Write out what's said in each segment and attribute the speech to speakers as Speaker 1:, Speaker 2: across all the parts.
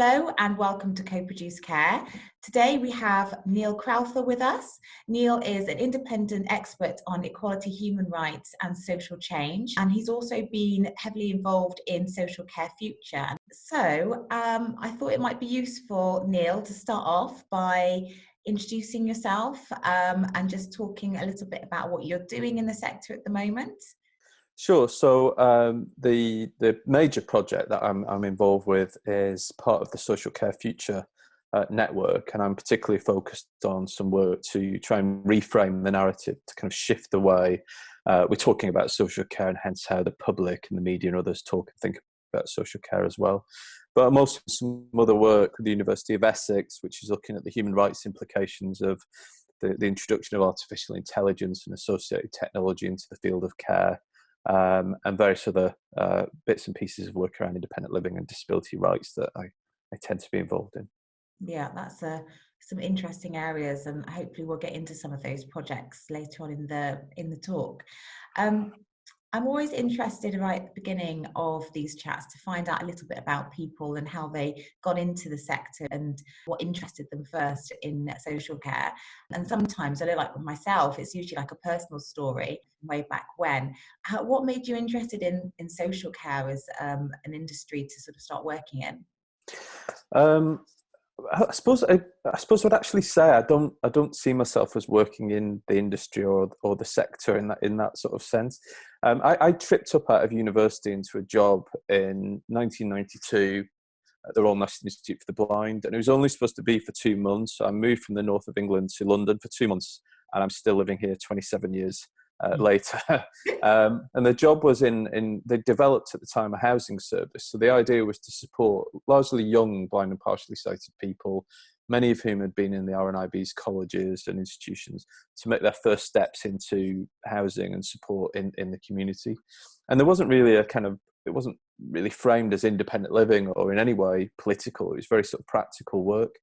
Speaker 1: Hello and welcome to Coproduce Care. Today we have Neil Crowther with us. Neil is an independent expert on equality, human rights and social change, and he's also been heavily involved in Social Care Future. So I thought it might be useful, Neil, to start off by introducing yourself and just talking a little bit about what you're doing in the sector at the moment.
Speaker 2: Sure. So the major project that I'm involved with is part of the Social Care Future network, and I'm particularly focused on some work to try and reframe the narrative to kind of shift the way we're talking about social care, and hence how the public and the media and others talk and think about social care as well. But I'm also some other work with the University of Essex, which is looking at the human rights implications of the introduction of artificial intelligence and associated technology into the field of care. And various other bits and pieces of work around independent living and disability rights that I tend to be involved in.
Speaker 1: Yeah, that's some interesting areas, and hopefully we'll get into some of those projects later on in the talk. I'm always interested right at the beginning of these chats to find out a little bit about people and how they got into the sector and what interested them first in social care. And sometimes, I know, like with myself, it's usually like a personal story way back when. What made you interested in social care as an industry to sort of start working in?
Speaker 2: I suppose I'd actually say I don't see myself as working in the industry or the sector in that sort of sense. I tripped up out of university into a job in 1992 at the Royal National Institute for the Blind, and it was only supposed to be for 2 months. So I moved from the north of England to London for 2 months, and I'm still living here 27 years later. And the job was they developed at the time a housing service. So the idea was to support largely young blind and partially sighted people, many of whom had been in the RNIB's colleges and institutions, to make their first steps into housing and support in the community. And there wasn't really it wasn't really framed as independent living or in any way political. It was very sort of practical work.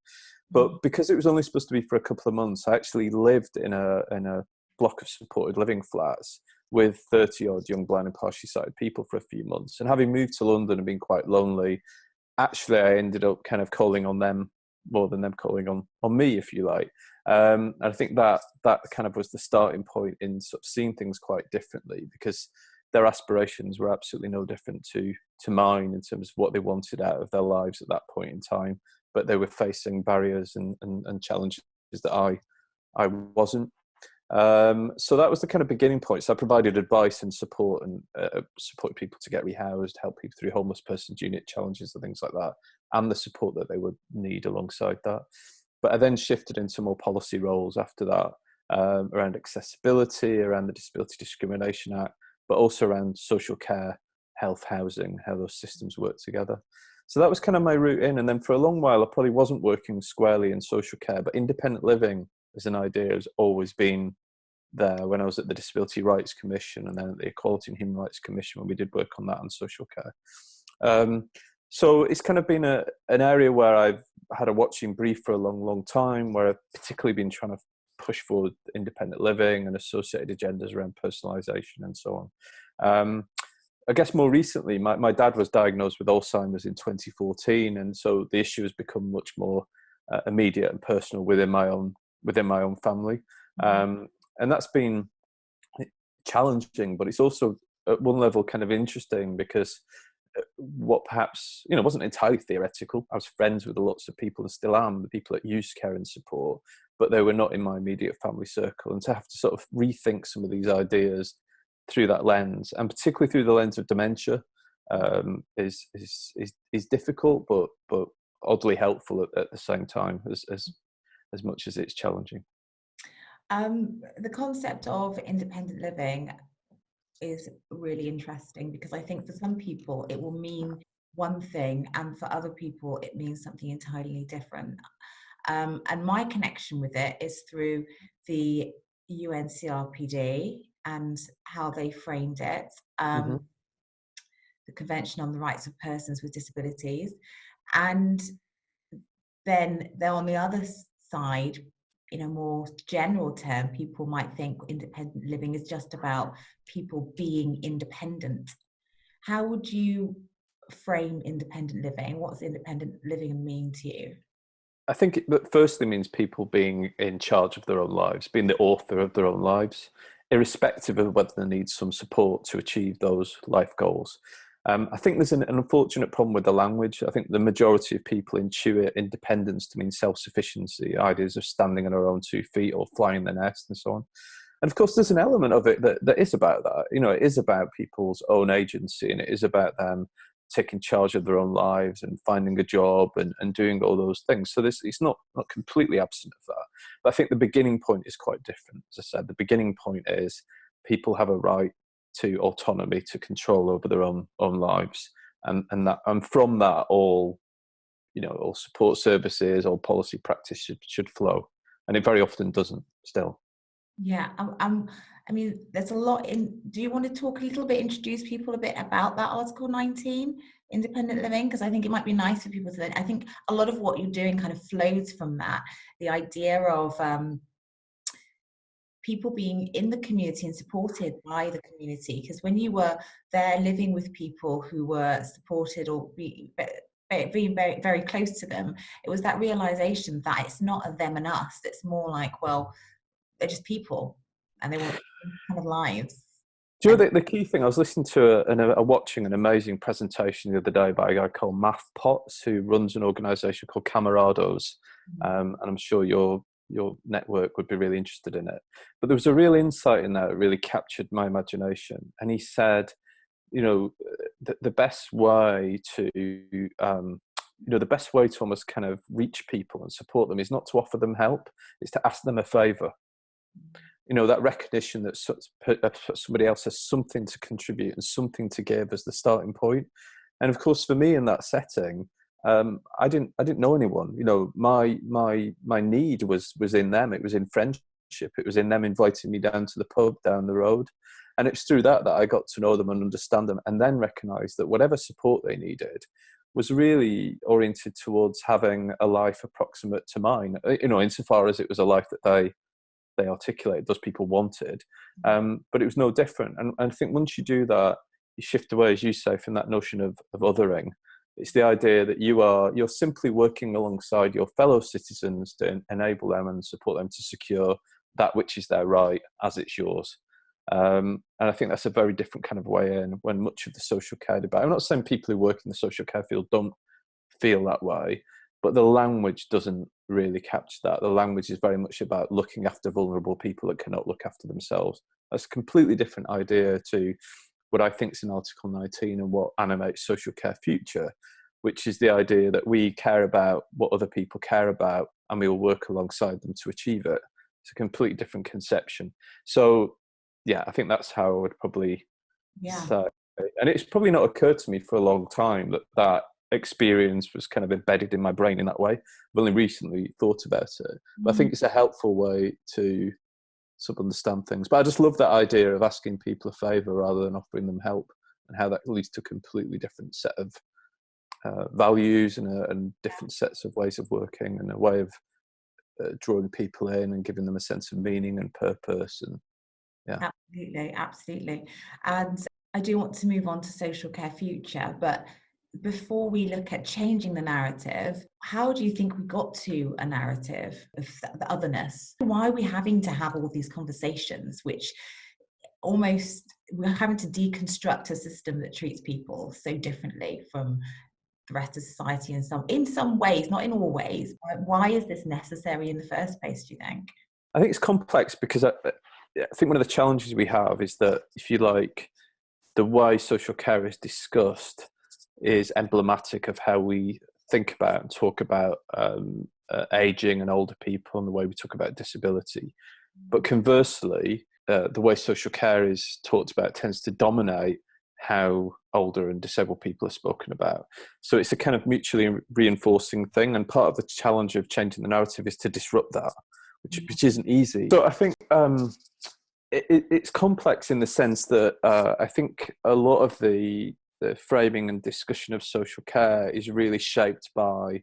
Speaker 2: But because it was only supposed to be for a couple of months, I actually lived in a block of supported living flats with 30 odd young blind and partially sighted people for a few months. And having moved to London and been quite lonely, actually I ended up kind of calling on them more than them calling on me, if you like. And I think that kind of was the starting point in sort of seeing things quite differently, because their aspirations were absolutely no different to mine in terms of what they wanted out of their lives at that point in time. But they were facing barriers and challenges that I wasn't. So that was the kind of beginning point. So I provided advice and support and supported people to get rehoused, help people through homeless persons unit challenges and things like that, and the support that they would need alongside that. But I then shifted into more policy roles after that, around accessibility, around the Disability Discrimination Act, but also around social care, health, housing, how those systems work together. So that was kind of my route in. And then for a long while, I probably wasn't working squarely in social care, but independent living as an idea has always been there. When I was at the Disability Rights Commission and then at the Equality and Human Rights Commission, when we did work on that on social care. So it's kind of been an area where I've had a watching brief for a long time, where I've particularly been trying to push forward independent living and associated agendas around personalisation and so on. I guess more recently, my dad was diagnosed with Alzheimer's in 2014, and so the issue has become much more immediate and personal within my own family. And that's been challenging, but it's also at one level kind of interesting, because what perhaps wasn't entirely theoretical. I was friends with lots of people and still am, the people that use care and support, but they were not in my immediate family circle. And to have to sort of rethink some of these ideas through that lens, and particularly through the lens of dementia, is difficult, but oddly helpful at the same time, as much as it's challenging.
Speaker 1: The concept of independent living is really interesting, because I think for some people it will mean one thing, and for other people it means something entirely different. And my connection with it is through the UNCRPD and how they framed it, the Convention on the Rights of Persons with Disabilities. And then on the other side, in a more general term, people might think independent living is just about people being independent. How would you frame independent living? What's independent living mean to you?
Speaker 2: I think that firstly means people being in charge of their own lives, being the author of their own lives, irrespective of whether they need some support to achieve those life goals. I think there's an unfortunate problem with the language. I think the majority of people intuit independence to mean self-sufficiency, ideas of standing on our own 2 feet or flying the nest and so on. And of course, there's an element of it that is about that. You know, it is about people's own agency, and it is about them taking charge of their own lives and finding a job and doing all those things. So it's not completely absent of that. But I think the beginning point is quite different. As I said, the beginning point is people have a right to autonomy, to control over their own lives. And from that, all support services, all policy practice should flow. And it very often doesn't still.
Speaker 1: Yeah, I mean, there's a lot in. Do you want to talk a little bit, introduce people a bit about that Article 19, independent living? Because I think it might be nice for people to learn. I think a lot of what you're doing kind of flows from that. The idea of people being in the community and supported by the community. Because when you were there living with people who were supported or being very, very close to them, it was that realization that it's not a them and us. It's more like, well, they're just people and they want kind of lives.
Speaker 2: Do you
Speaker 1: And
Speaker 2: know the key thing? I was listening to watching an amazing presentation the other day by a guy called Math Potts, who runs an organisation called Camarados, and I'm sure your network would be really interested in it. But there was a real insight in that really captured my imagination. And he said, the best way to the best way to almost kind of reach people and support them is not to offer them help; it's to ask them a favour. That recognition that somebody else has something to contribute and something to give as the starting point. And of course, for me in that setting, I didn't know anyone. My need was in them. It was in friendship. It was in them inviting me down to the pub down the road. And it's through that I got to know them and understand them, and then recognize that whatever support they needed was really oriented towards having a life approximate to mine, insofar as it was a life that they articulated, those people wanted. But it was no different. And I think once you do that, you shift away, as you say, from that notion of othering. It's the idea that you're simply working alongside your fellow citizens to enable them and support them to secure that which is their right as it's yours. And I think that's a very different kind of way in when much of the social care debate. I'm not saying people who work in the social care field don't feel that way, but the language doesn't really capture that. The language is very much about looking after vulnerable people that cannot look after themselves. That's a completely different idea to what I think is in Article 19 and what animates social care future, which is the idea that we care about what other people care about and we will work alongside them to achieve it. It's a completely different conception. So, yeah, I think that's how I would probably say. And it's probably not occurred to me for a long time that experience was kind of embedded in my brain in that way. I've only recently thought about it. But I think it's a helpful way to sort of understand things. But I just love that idea of asking people a favour rather than offering them help, and how that leads to a completely different set of values and different sets of ways of working, and a way of drawing people in and giving them a sense of meaning and purpose. And yeah,
Speaker 1: absolutely. And I do want to move on to social care future, but before we look at changing the narrative, how do you think we got to a narrative of the otherness? Why are we having to have all these conversations, which almost we're having to deconstruct a system that treats people so differently from the rest of society in some ways, not in all ways? Why is this necessary in the first place, do you think?
Speaker 2: I think it's complex because I think one of the challenges we have is that, if you like, the way social care is discussed is emblematic of how we think about and talk about aging and older people, and the way we talk about disability. But conversely, the way social care is talked about tends to dominate how older and disabled people are spoken about. So it's a kind of mutually reinforcing thing, and part of the challenge of changing the narrative is to disrupt that, which isn't easy. So I think it's complex in the sense that I think a lot of the framing and discussion of social care is really shaped by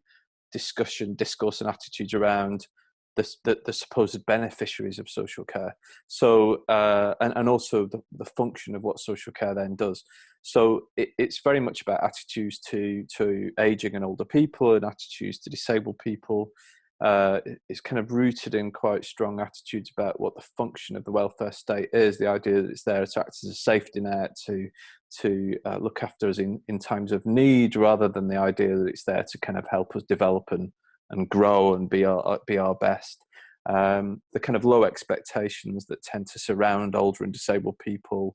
Speaker 2: discourse and attitudes around the supposed beneficiaries of social care. So and also the function of what social care then does. So it's very much about attitudes to aging and older people, and attitudes to disabled people. It's kind of rooted in quite strong attitudes about what the function of the welfare state is, the idea that it's there to act as a safety net, to look after us in times of need, rather than the idea that it's there to kind of help us develop and grow and be our best. The kind of low expectations that tend to surround older and disabled people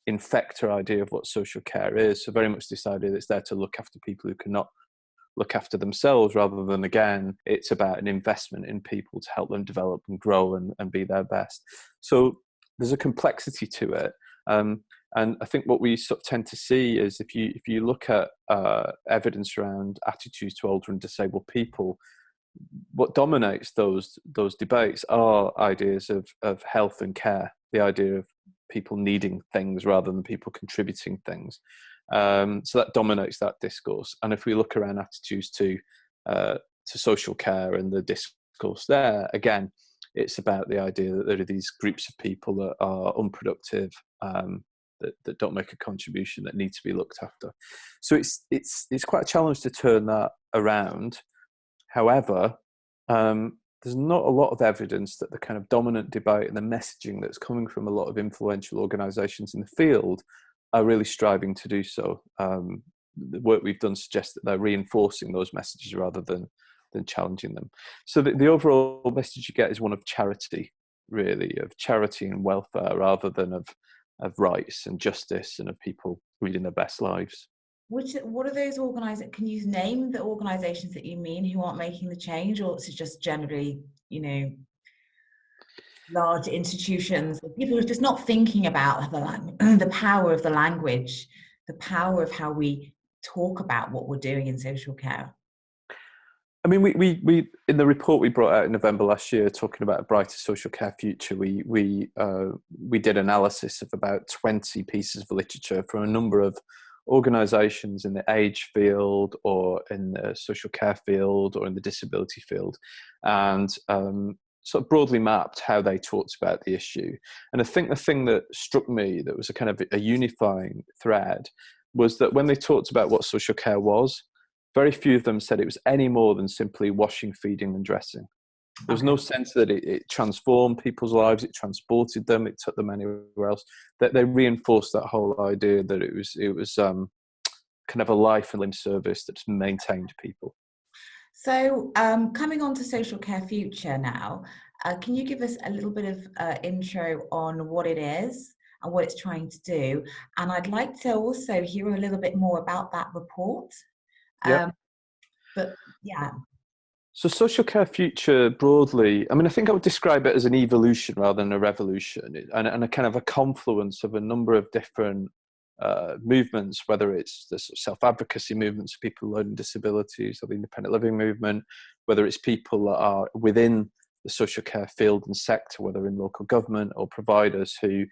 Speaker 2: infect our idea of what social care is. So very much this idea that it's there to look after people who cannot look after themselves, rather than, again, it's about an investment in people to help them develop and grow and be their best. So there's a complexity to it. And I think what we sort of tend to see is if you look at evidence around attitudes to older and disabled people, what dominates those debates are ideas of health and care, the idea of people needing things rather than people contributing things. So that dominates that discourse. And if we look around attitudes to social care and the discourse there, again, it's about the idea that there are these groups of people that are unproductive, that don't make a contribution, that need to be looked after. So it's quite a challenge to turn that around. However, there's not a lot of evidence that the kind of dominant debate and the messaging that's coming from a lot of influential organisations in the field are really striving to do so. The work we've done suggests that they're reinforcing those messages rather than challenging them. So the overall message you get is one of charity, really, of charity and welfare, rather than of rights and justice and of people leading their best lives.
Speaker 1: What are those organisations? Can you name the organisations that you mean who aren't making the change, or is it just generally, large institutions, people who are just not thinking about the power of the language, the power of how we talk about what we're doing in social care?
Speaker 2: I mean, we in the report we brought out in November last year, talking about a brighter social care future, we did analysis of about 20 pieces of literature from a number of organisations in the age field, or in the social care field, or in the disability field, and sort of broadly mapped how they talked about the issue. And I think the thing that struck me that was a kind of a unifying thread was that when they talked about what social care was, very few of them said it was any more than simply washing, feeding and dressing. There was no sense that it transformed people's lives, it transported them, it took them anywhere else. That they reinforced that whole idea that it was kind of a life and limb service that's maintained people.
Speaker 1: So coming on to social care future now, can you give us a little bit of intro on what it is and what it's trying to do? And I'd like to also hear a little bit more about that report.
Speaker 2: Yeah.
Speaker 1: But yeah.
Speaker 2: So social care future broadly, I mean, I think I would describe it as an evolution rather than a revolution, and a kind of a confluence of a number of different movements, whether it's the sort of self-advocacy movements of people with learning disabilities, or the independent living movement, whether it's people that are within the social care field and sector, whether in local government or providers who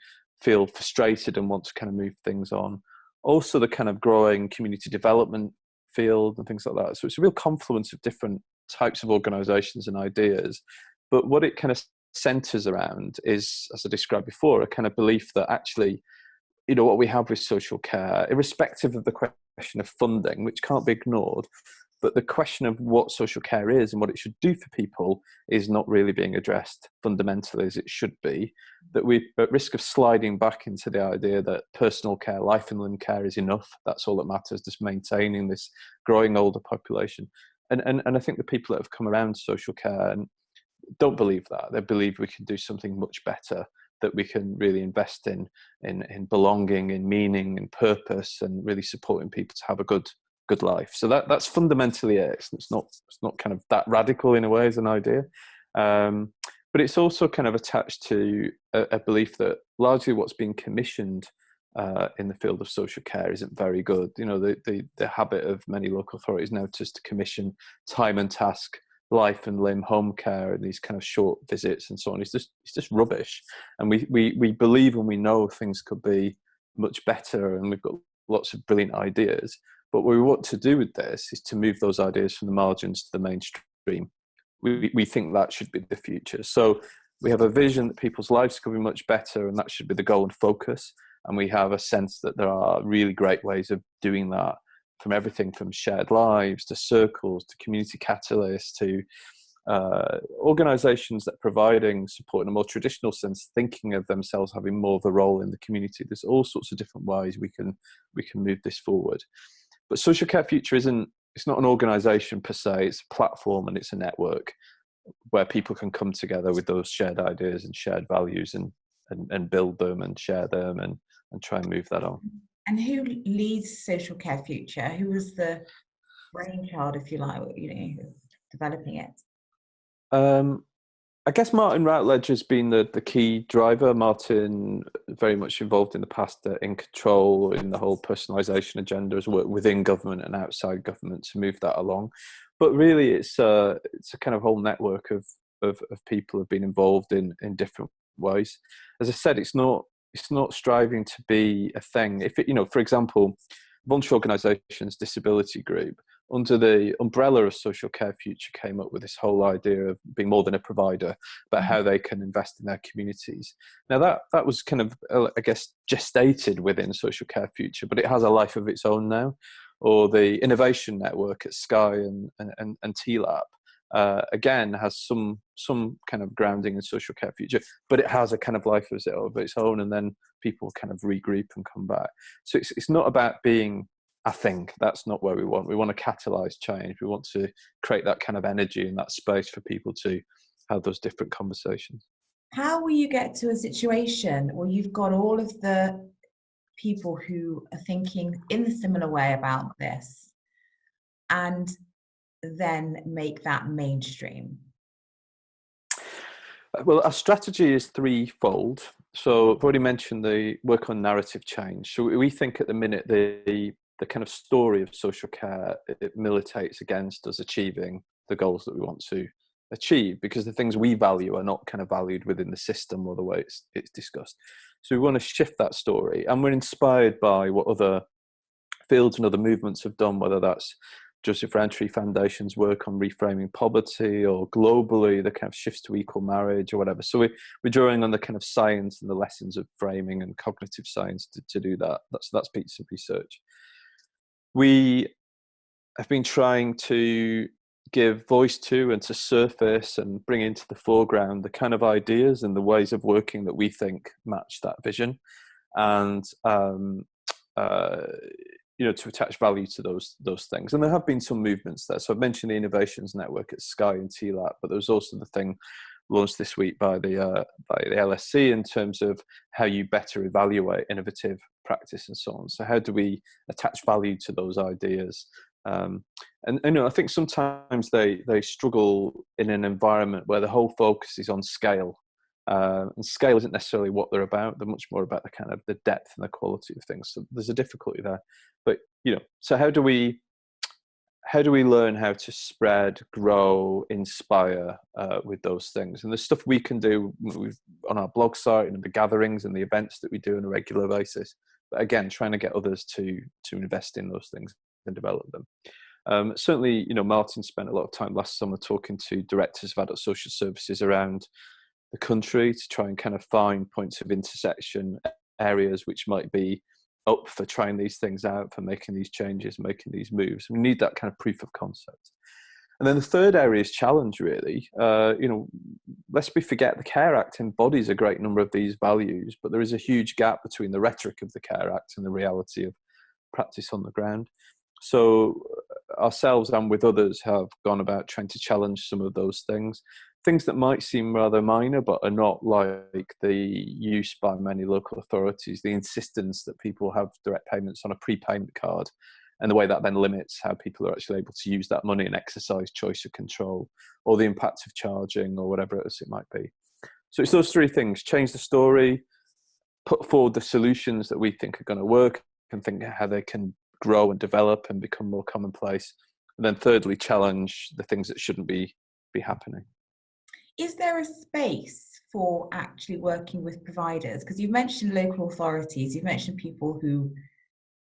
Speaker 2: feel frustrated and want to kind of move things on. Also the kind of growing community development field and things like that. So it's a real confluence of different types of organisations and ideas. But what it kind of centres around is, as I described before, a kind of belief that actually, what we have with social care, irrespective of the question of funding, which can't be ignored, but the question of what social care is and what it should do for people is not really being addressed fundamentally as it should be. That we're at risk of sliding back into the idea that personal care, life and limb care is enough. That's all that matters, just maintaining this growing older population. And I think the people that have come around social care don't believe that. They believe we can do something much better, that we can really invest in belonging, in meaning, in purpose, and really supporting people to have a good life. So that's fundamentally it. It's not kind of that radical in a way as an idea, but it's also kind of attached to a belief that largely what's being commissioned in the field of social care isn't very good. The habit of many local authorities now just to commission time and task, life and limb home care, and these kind of short visits and so on. It's just rubbish. And we believe and we know things could be much better, and we've got lots of brilliant ideas. But what we want to do with this is to move those ideas from the margins to the mainstream. we think that should be the future. So we have a vision that people's lives could be much better, and that should be the goal and focus. And we have a sense that there are really great ways of doing that, from everything from shared lives to circles to community catalysts to organizations that are providing support in a more traditional sense, thinking of themselves having more of a role in the community. There's all sorts of different ways we can move this forward. But Social Care Future it's not an organization per se, it's a platform and it's a network where people can come together with those shared ideas and shared values and build them and share them and try and move that on.
Speaker 1: And who leads Social Care Future? Who was the brainchild, if you like, developing it?
Speaker 2: I guess Martin Routledge has been the key driver. Martin, very much involved in the past in control in the whole personalisation agenda, has worked within government and outside government to move that along. But really, it's a kind of whole network of people who've been involved in different ways. As I said, it's not striving to be a thing. If it, for example, voluntary organisations, disability group, under the umbrella of Social Care Future, came up with this whole idea of being more than a provider, but how they can invest in their communities. Now that was kind of, I guess, gestated within Social Care Future, but it has a life of its own now. Or the Innovation Network at Sky and TLAP, again, has some kind of grounding in Social Care Future, but it has a kind of life of its own, and then people kind of regroup and come back. So it's not about being a thing. That's not where we want. We want to catalyse change. We want to create that kind of energy and that space for people to have those different conversations.
Speaker 1: How will you get to a situation where you've got all of the people who are thinking in a similar way about this and then make that mainstream?
Speaker 2: Well, our strategy is threefold. So I've already mentioned the work on narrative change. So we think at the minute the kind of story of social care, it militates against us achieving the goals that we want to achieve, because the things we value are not kind of valued within the system or the way it's discussed. So we want to shift that story, and we're inspired by what other fields and other movements have done, whether that's Joseph Rowntree Foundation's work on reframing poverty, or globally the kind of shifts to equal marriage or whatever. So we're drawing on the kind of science and the lessons of framing and cognitive science to do that. That's piece of research. We have been trying to give voice to and to surface and bring into the foreground the kind of ideas and the ways of working that we think match that vision, and to attach value to those things. And there have been some movements there. So I've mentioned the Innovations Network at Sky and TLAP, but there was also the thing launched this week by the LSC in terms of how you better evaluate innovative practice and so on. So how do we attach value to those ideas? And I think sometimes they struggle in an environment where the whole focus is on scale. And scale isn't necessarily what they're about. They're much more about the kind of the depth and the quality of things. So there's a difficulty there. But so how do we learn how to spread, grow, inspire with those things? And there's stuff we can do on our blog site and the gatherings and the events that we do on a regular basis. But again, trying to get others to invest in those things and develop them. Certainly, Martin spent a lot of time last summer talking to directors of adult social services around the country to try and kind of find points of intersection, areas which might be up for trying these things out, for making these changes, making these moves. We need that kind of proof of concept. And then the third area is challenge, really. Lest we forget, the Care Act embodies a great number of these values, but there is a huge gap between the rhetoric of the Care Act and the reality of practice on the ground. So ourselves and with others have gone about trying to challenge some of those things that might seem rather minor, but are not, like the use by many local authorities, the insistence that people have direct payments on a prepayment card, and the way that then limits how people are actually able to use that money and exercise choice or control, or the impact of charging, or whatever else it might be. So it's those three things: change the story, put forward the solutions that we think are going to work, and think how they can grow and develop and become more commonplace. And then thirdly, challenge the things that shouldn't be happening.
Speaker 1: Is there a space for actually working with providers? Because you've mentioned local authorities, you've mentioned people who,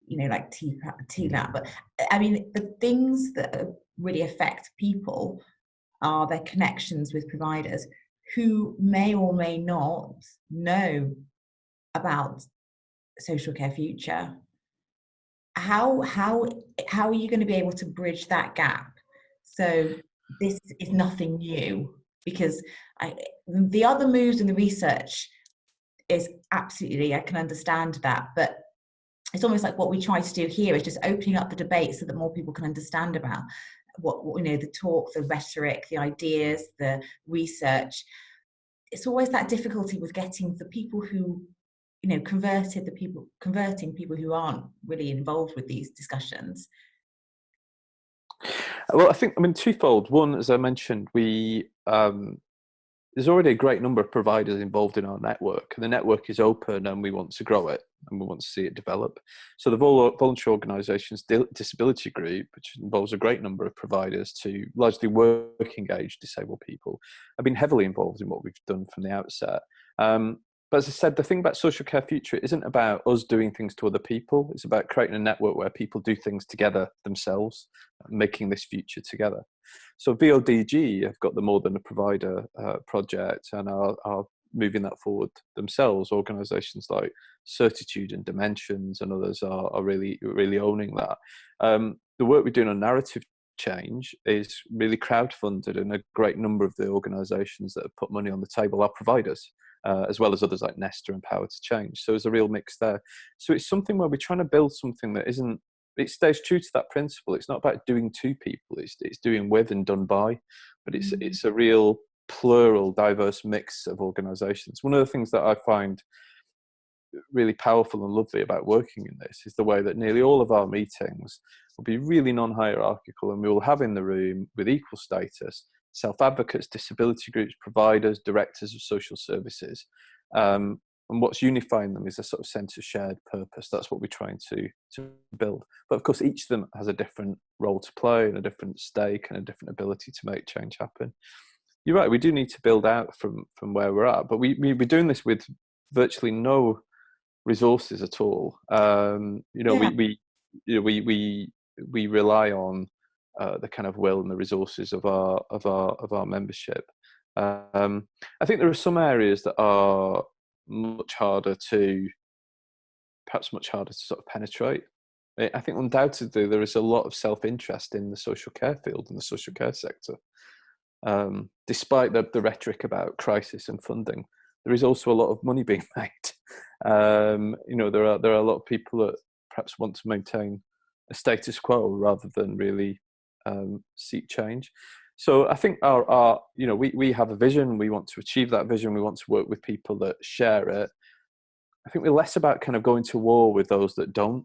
Speaker 1: like TLAP, but I mean, the things that really affect people are their connections with providers who may or may not know about social care future. How are you going to be able to bridge that gap? So this is nothing new, because the other moves in the research is absolutely, I can understand that, but it's almost like what we try to do here is just opening up the debate so that more people can understand about what the talk, the rhetoric, the ideas, the research. It's always that difficulty with getting the people who converting people who aren't really involved with these discussions.
Speaker 2: Well, I mean, twofold. One, as I mentioned, there's already a great number of providers involved in our network, and the network is open, and we want to grow it, and we want to see it develop. So the voluntary organisations disability group, which involves a great number of providers to largely working age disabled people, have been heavily involved in what we've done from the outset. But as I said, the thing about social care future isn't about us doing things to other people. It's about creating a network where people do things together themselves, making this future together. So VODG have got the More Than a Provider project and are moving that forward themselves. Organisations like Certitude and Dimensions and others are really, really owning that. The work we're doing on narrative change is really crowdfunded, and a great number of the organisations that have put money on the table are providers, as well as others like Nesta and Power to Change. So there's a real mix there. So it's something where we're trying to build something that isn't, it stays true to that principle. It's not about doing to people, it's doing with and done by, but it's a real plural, diverse mix of organisations. One of the things that I find really powerful and lovely about working in this is the way that nearly all of our meetings will be really non-hierarchical, and we will have in the room with equal status self-advocates, disability groups, providers, directors of social services. And what's unifying them is a sort of sense of shared purpose. That's what we're trying to build. But of course, each of them has a different role to play and a different stake and a different ability to make change happen. You're right, we do need to build out from where we're at, but we're doing this with virtually no resources at all. We rely on the kind of will and the resources of our membership. I think there are some areas that are perhaps much harder to sort of penetrate. I think undoubtedly there is a lot of self-interest in the social care field and the social care sector. Despite the rhetoric about crisis and funding, there is also a lot of money being made. There are a lot of people that perhaps want to maintain a status quo rather than really seek change. So I think we have a vision. We want to achieve that vision. We want to work with people that share it. I think we're less about kind of going to war with those that don't.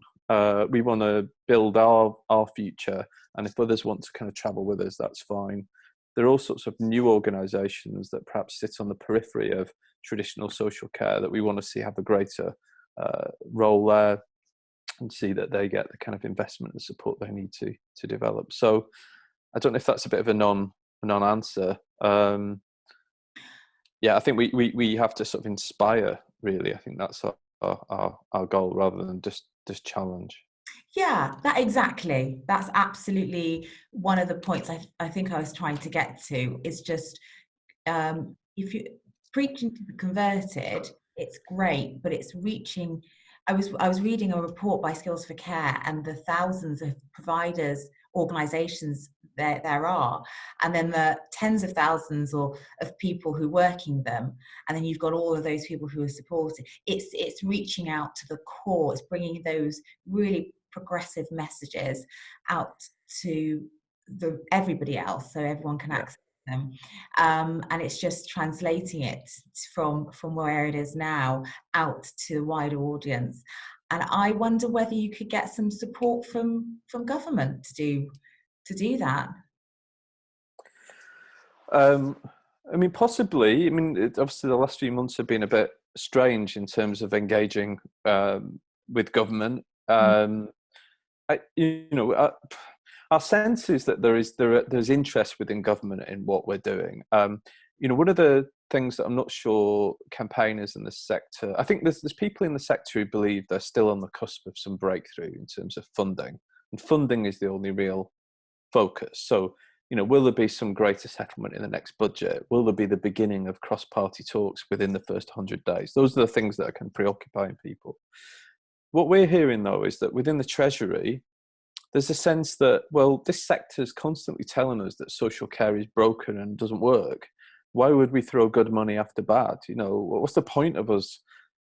Speaker 2: We want to build our future, and if others want to kind of travel with us, that's fine. There are all sorts of new organisations that perhaps sit on the periphery of traditional social care that we want to see have a greater role there, and see that they get the kind of investment and support they need to develop. So I don't know if that's a bit of a non-answer. I think we have to sort of inspire, really. I think that's our goal rather than just challenge.
Speaker 1: Yeah, that's absolutely one of the points I think I was trying to get to, is just if you preaching to the converted, it's great, but it's reaching. I was reading a report by Skills for Care and the thousands of providers, organisations there are, and then the tens of thousands of people who work in them, and then you've got all of those people who are supported. It's reaching out to the core. It's bringing those really progressive messages out to everybody else, so everyone can access them, and it's just translating it from where it is now out to the wider audience. And I wonder whether you could get some support from government to do that.
Speaker 2: I mean, possibly. I mean, obviously the last few months have been a bit strange in terms of engaging with government. Our sense is that there's interest within government in what we're doing. One of the things that I'm not sure campaigners in the sector, I think there's people in the sector who believe they're still on the cusp of some breakthrough in terms of funding, and funding is the only real focus. So will there be some greater settlement in the next budget? Will there be the beginning of cross-party talks within the first 100 days? Those are the things that are preoccupying people. What we're hearing, though, is that within the Treasury, there's a sense that, well, this sector is constantly telling us that social care is broken and doesn't work. Why would we throw good money after bad? What's the point of us,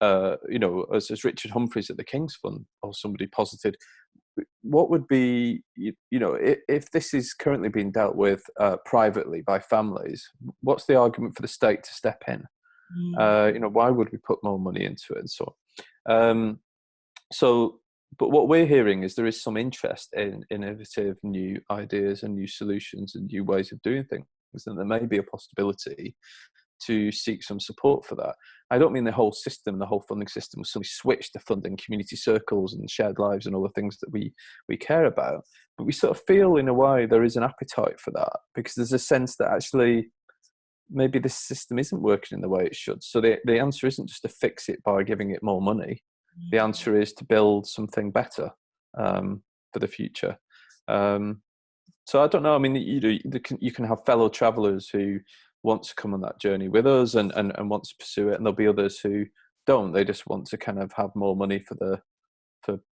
Speaker 2: as Richard Humphreys at the King's Fund or somebody posited, what would be, if this is currently being dealt with privately by families, what's the argument for the state to step in? Why would we put more money into it and so on? But what we're hearing is there is some interest in innovative new ideas and new solutions and new ways of doing things, and there may be a possibility to seek some support for that. I don't mean the whole system, the whole funding system will suddenly switch to funding community circles and shared lives and all the things that we care about. But we sort of feel, in a way, there is an appetite for that, because there's a sense that actually maybe this system isn't working in the way it should. So the answer isn't just to fix it by giving it more money. The answer is to build something better for the future. So I don't know. I mean, you can have fellow travellers who want to come on that journey with us and want to pursue it, and there'll be others who don't. They just want to kind of have more money for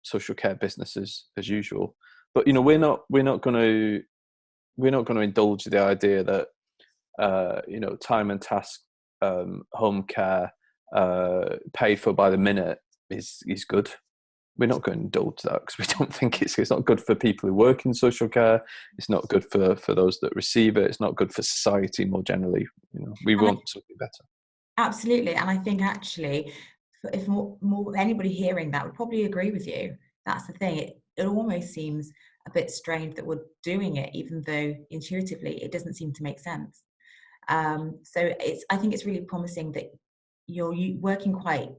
Speaker 2: social care businesses as usual. But we're not going to indulge the idea that time and task home care paid for by the minute is good. We're not going to indulge that, because we don't think it's not good for people who work in social care. It's not good for those that receive it. It's not good for society more generally. We want something better.
Speaker 1: Absolutely. And I think actually, if more anybody hearing that would probably agree with you. That's the thing. It almost seems a bit strange that we're doing it, even though intuitively it doesn't seem to make sense. So I think it's really promising that you're working quite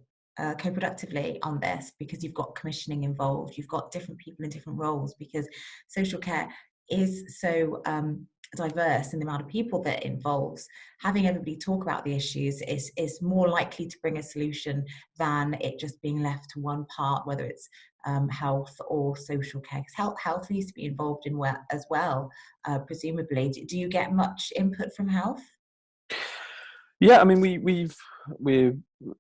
Speaker 1: co-productively on this, because you've got commissioning involved, you've got different people in different roles, because social care is so diverse in the amount of people that it involves. Having everybody talk about the issues is more likely to bring a solution than it just being left to one part, whether it's health or social care. Because health needs to be involved in as well, presumably. Do you get much input from health?
Speaker 2: Yeah, I mean, we're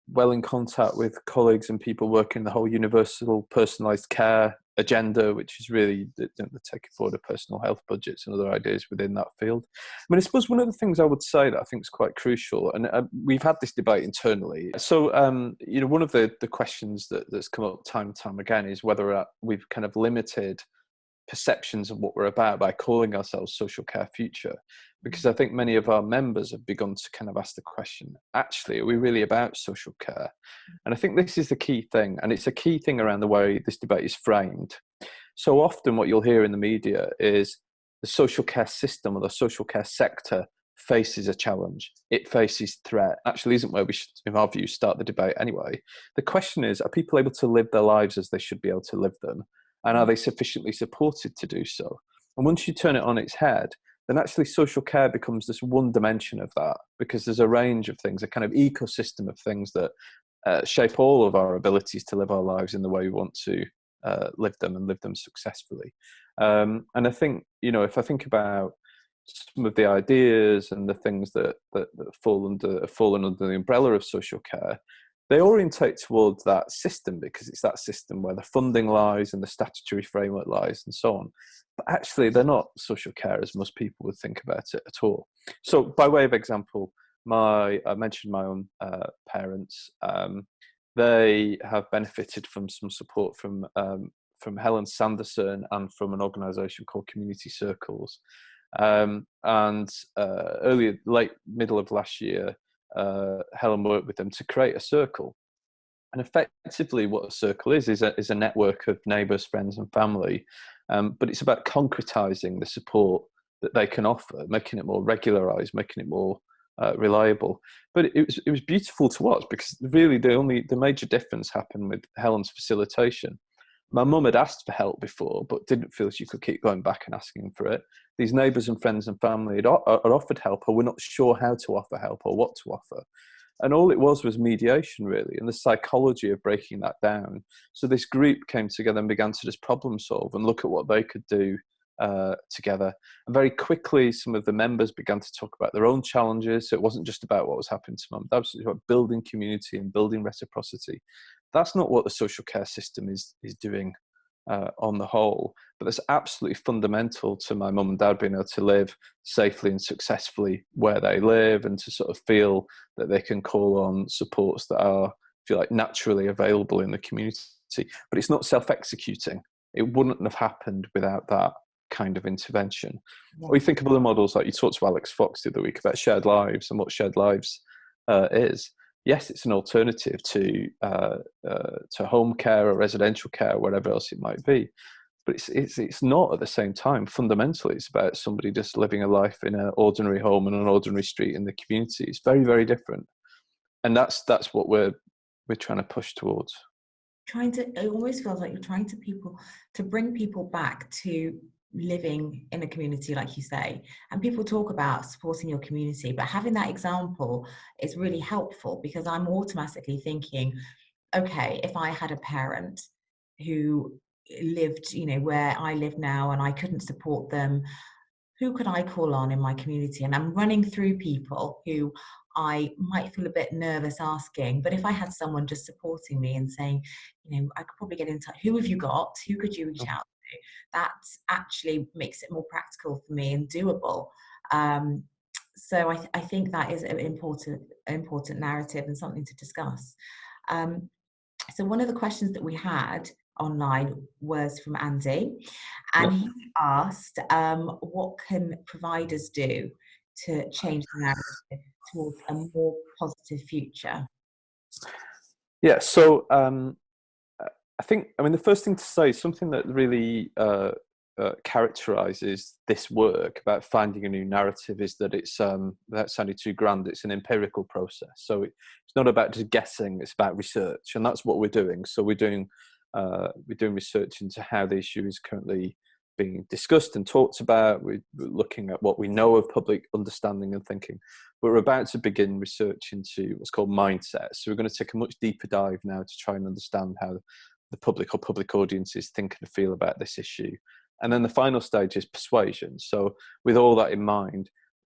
Speaker 2: well in contact with colleagues and people working the whole universal personalised care agenda, which is really the taking forward of personal health budgets and other ideas within that field. I mean, I suppose one of the things I would say that I think is quite crucial, and we've had this debate internally. So, one of the questions that's come up time and time again is whether we've kind of limited perceptions of what we're about by calling ourselves Social Care Future, because I think many of our members have begun to kind of ask the question, actually, are we really about social care? And I think this is the key thing, and it's a key thing around the way this debate is framed. So often what you'll hear in the media is the social care system or the social care sector faces a challenge. It faces threat. Actually isn't where we should, in our view, start the debate anyway. The question is, are people able to live their lives as they should be able to live them? And are they sufficiently supported to do so? And once you turn it on its head, then actually social care becomes this one dimension of that, because there's a range of things, a kind of ecosystem of things that shape all of our abilities to live our lives in the way we want to live them and live them successfully. And I think, if I think about some of the ideas and the things that fallen under the umbrella of social care, they orientate towards that system, because it's that system where the funding lies and the statutory framework lies and so on. But actually, they're not social care as most people would think about it at all. So by way of example, I mentioned my own parents. They have benefited from some support from Helen Sanderson and from an organisation called Community Circles. Middle of last year, Helen worked with them to create a circle. And effectively what a circle is a network of neighbours, friends and family. But it's about concretising the support that they can offer, making it more regularised, making it more reliable. But it was beautiful to watch, because really the major difference happened with Helen's facilitation. My mum had asked for help before, but didn't feel she could keep going back and asking for it. These neighbours and friends and family had offered help, or were not sure how to offer help or what to offer. And all it was mediation, really, and the psychology of breaking that down. So this group came together and began to just problem solve and look at what they could do together. And very quickly, some of the members began to talk about their own challenges. So it wasn't just about what was happening to mum. That was about building community and building reciprocity. That's not what the social care system is doing on the whole, but that's absolutely fundamental to my mum and dad being able to live safely and successfully where they live, and to sort of feel that they can call on supports that are, if you like, naturally available in the community. But it's not self-executing. It wouldn't have happened without that kind of intervention.
Speaker 1: Yeah.
Speaker 2: Or you think of other models, like you talked to Alex Fox the other week about shared lives and what shared lives is. Yes, it's an alternative to home care or residential care or whatever else it might be, but it's not at the same time. Fundamentally, it's about somebody just living a life in an ordinary home and an ordinary street in the community. It's very, very different, and that's what we're trying to push towards.
Speaker 1: It almost feels like you're trying to bring people back to living in a community, like you say. And people talk about supporting your community, but having that example is really helpful, because I'm automatically thinking, okay, if I had a parent who lived, where I live now, and I couldn't support them, who could I call on in my community? And I'm running through people who I might feel a bit nervous asking, but if I had someone just supporting me and saying, I could probably get in touch. Who have you got? Who could you reach out to? That actually makes it more practical for me and doable. So I think that is an important narrative and something to discuss. So one of the questions that we had online was from Andy, and he asked, what can providers do to change the narrative towards a more positive future?
Speaker 2: Yeah, so I think, the first thing to say, something that really characterizes this work about finding a new narrative, is that it's, that sounded too grand, it's an empirical process. So it's not about just guessing, it's about research, and that's what we're doing. So we're doing research into how the issue is currently being discussed and talked about. We're looking at what we know of public understanding and thinking. But we're about to begin research into what's called mindset. So we're going to take a much deeper dive now to try and understand how the public or public audiences think and feel about this issue. And then the final stage is persuasion. So with all that in mind,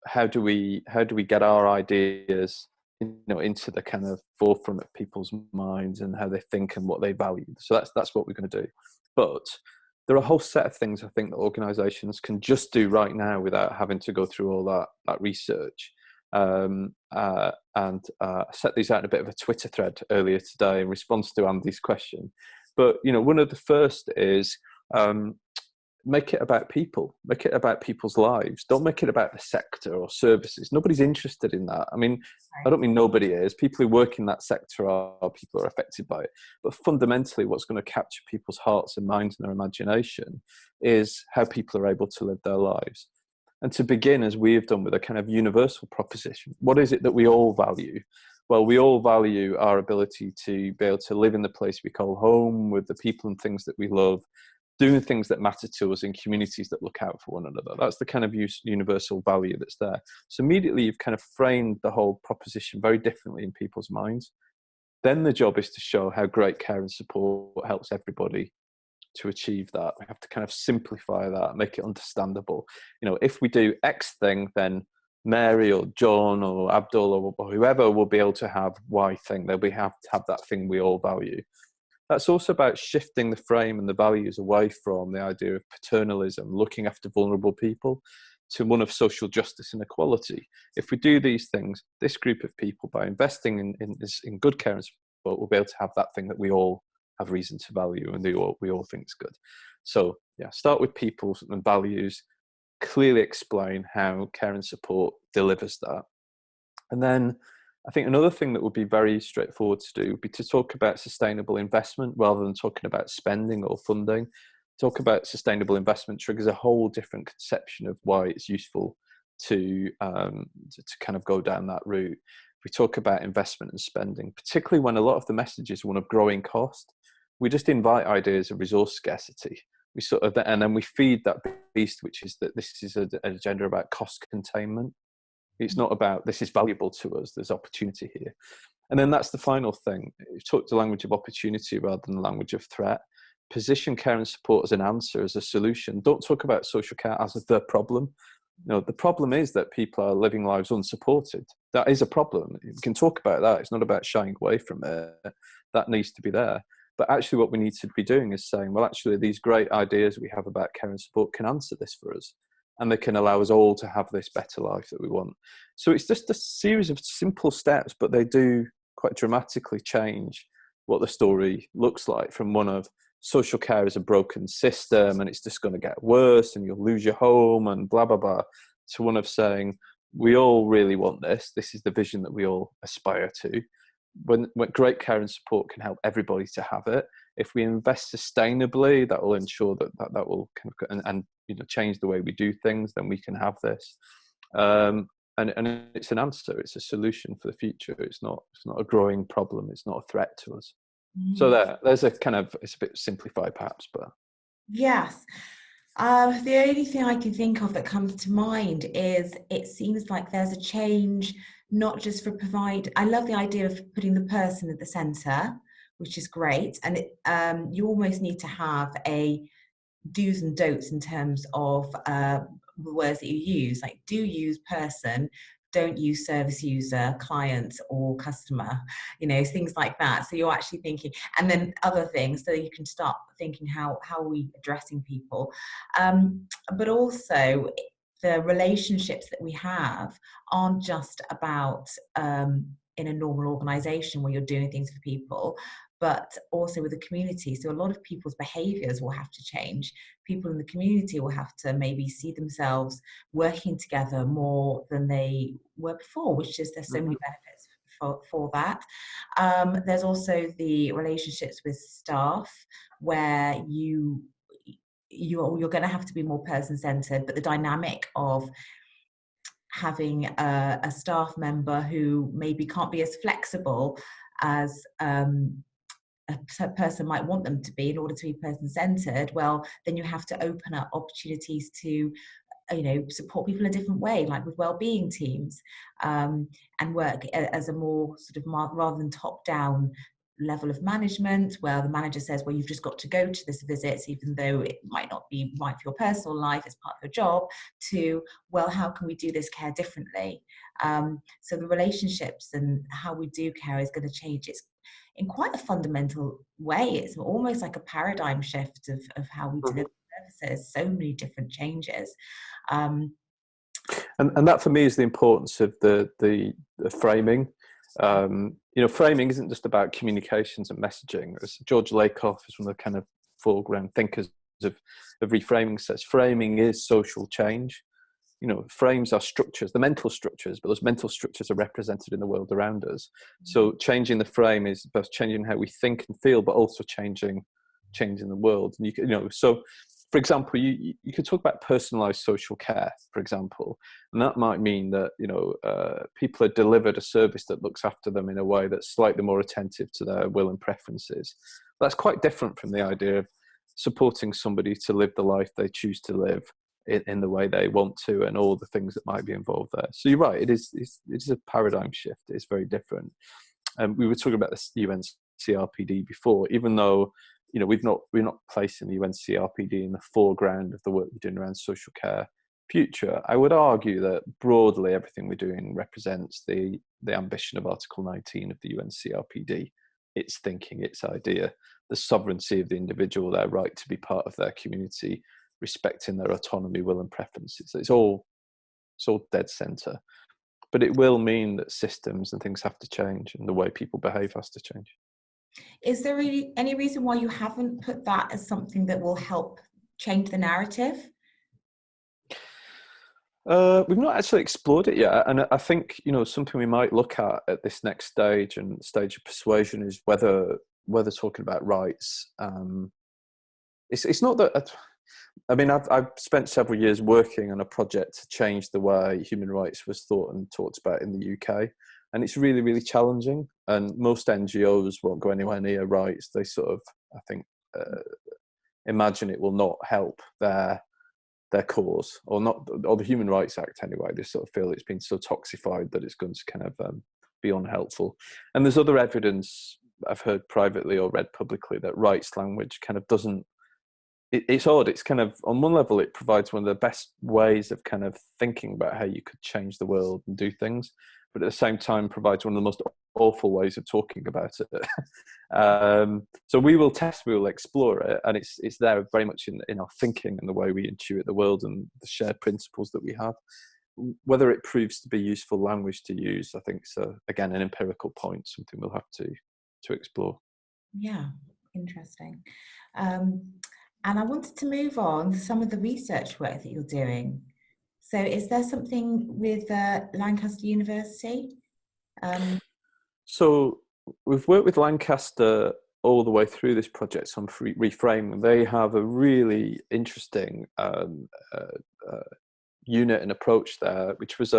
Speaker 2: how do we get our ideas into the kind of forefront of people's minds and how they think and what they value? So that's what we're going to do. But there are a whole set of things I think that organizations can just do right now without having to go through all that research. I set these out in a bit of a Twitter thread earlier today in response to Andy's question. But one of the first is make it about people, make it about people's lives. Don't make it about the sector or services. Nobody's interested in that. I don't mean nobody is. People who work in that sector are people who are affected by it. But fundamentally, what's going to capture people's hearts and minds and their imagination is how people are able to live their lives. And to begin, as we have done, with a kind of universal proposition, what is it that we all value? Well, we all value our ability to be able to live in the place we call home, with the people and things that we love, doing things that matter to us in communities that look out for one another. That's the kind of universal value that's there. So immediately you've kind of framed the whole proposition very differently in people's minds. Then the job is to show how great care and support helps everybody to achieve that. We have to kind of simplify that, make it understandable. If we do X thing, then Mary or John or Abdul or whoever will be able to have Y thing. They'll have to have that thing we all value. That's also about shifting the frame and the values away from the idea of paternalism, looking after vulnerable people, to one of social justice and equality. If we do these things, this group of people, by investing in good care and support, will be able to have that thing that we all have reason to value and we all think is good. So start with people and values, clearly explain how care and support delivers that. And then I think another thing that would be very straightforward to do would be to talk about sustainable investment rather than talking about spending or funding. Talk about sustainable investment triggers a whole different conception of why it's useful to kind of go down that route. We talk about investment and spending, particularly when a lot of the message is one of growing cost. We just invite ideas of resource scarcity. And then we feed that beast, which is that this is an agenda about cost containment. It's not about this is valuable to us, there's opportunity here. And then that's the final thing. You've talked the language of opportunity rather than the language of threat. position care and support as an answer, as a solution. Don't talk about social care as the problem. The problem is that people are living lives unsupported. That is a problem. We can talk about that. It's not about shying away from it. That needs to be there. But actually what we need to be doing is saying, well, actually these great ideas we have about care and support can answer this for us. And they can allow us all to have this better life that we want. So it's just a series of simple steps, but they do quite dramatically change what the story looks like, from one of social care is a broken system and it's just going to get worse and you'll lose your home and blah, blah, blah, to one of saying, we all really want this. This is the vision that we all aspire to. When great care and support can help everybody to have it. If we invest sustainably, that will ensure that will kind of, and change the way we do things, then we can have this. And it's an answer. It's a solution for the future. It's not a growing problem. It's not a threat to us. So there's a kind of, it's a bit simplified perhaps, but.
Speaker 1: Yes. The only thing I can think of that comes to mind is it seems like there's a change, not just for I love the idea of putting the person at the center, which is great. And you almost need to have a do's and don'ts in terms of the words that you use, like do use person, don't use service user, client, or customer, things like that. So you're actually thinking, and then other things, so you can start thinking how are we addressing people, but also the relationships that we have aren't just about in a normal organization where you're doing things for people, but also with the community. So a lot of people's behaviors will have to change. People in the community will have to maybe see themselves working together more than they were before, which is, there's so many benefits for that. There's also the relationships with staff, where you're going to have to be more person-centered, but the dynamic of having a staff member who maybe can't be as flexible as a person might want them to be in order to be person-centered, well, then you have to open up opportunities to support people in a different way, like with well-being teams, and work as a more sort of rather than top-down level of management, where the manager says, well, you've just got to go to this visit, even though it might not be right for your personal life as part of your job, to, well, how can we do this care differently? So the relationships and how we do care is going to change. It's in quite a fundamental way. It's almost like a paradigm shift of how we deliver services. So many different changes.
Speaker 2: And that for me is the importance of the framing. Framing isn't just about communications and messaging. As George Lakoff is one of the kind of foreground thinkers of reframing, says framing is social change. Frames are structures, the mental structures, but those mental structures are represented in the world around us. So changing the frame is both changing how we think and feel, but also changing the world. And so for example, you could talk about personalized social care, for example, and that might mean that people are delivered a service that looks after them in a way that's slightly more attentive to their will and preferences. That's quite different from the idea of supporting somebody to live the life they choose to live in the way they want to, and all the things that might be involved there. So you're right, it is a paradigm shift. It's very different. We were talking about the UNCRPD before, even though we're not placing the UNCRPD in the foreground of the work we're doing around social care future. I would argue that broadly everything we're doing represents the ambition of Article 19 of the UNCRPD. Its thinking, its idea, the sovereignty of the individual, their right to be part of their community, respecting their autonomy, will and preferences. It's all dead center. But it will mean that systems and things have to change, and the way people behave has to change.
Speaker 1: Is there really any reason why you haven't put that as something that will help change the narrative?
Speaker 2: We've not actually explored it yet, and I think something we might look at this next stage and stage of persuasion is whether talking about rights. It's not that. I mean, I've spent several years working on a project to change the way human rights was thought and talked about in the UK, and it's really, really challenging. And most NGOs won't go anywhere near rights. They sort of, I think, imagine it will not help their cause, or the Human Rights Act anyway. They sort of feel it's been so toxified that it's going to kind of be unhelpful. And there's other evidence I've heard privately or read publicly that rights language kind of doesn't, it's odd. It's kind of, on one level, it provides one of the best ways of kind of thinking about how you could change the world and do things, but at the same time provides one of the most awful ways of talking about it. So we will explore it, and it's there very much in our thinking and the way we intuit the world and the shared principles that we have. Whether it proves to be useful language to use, I think, so again, an empirical point, something we'll have to explore.
Speaker 1: Yeah, interesting. And I wanted to move on to some of the research work that you're doing. So is there something with Lancaster University?
Speaker 2: So we've worked with Lancaster all the way through this project on reframing. They have a really interesting unit and approach there, which was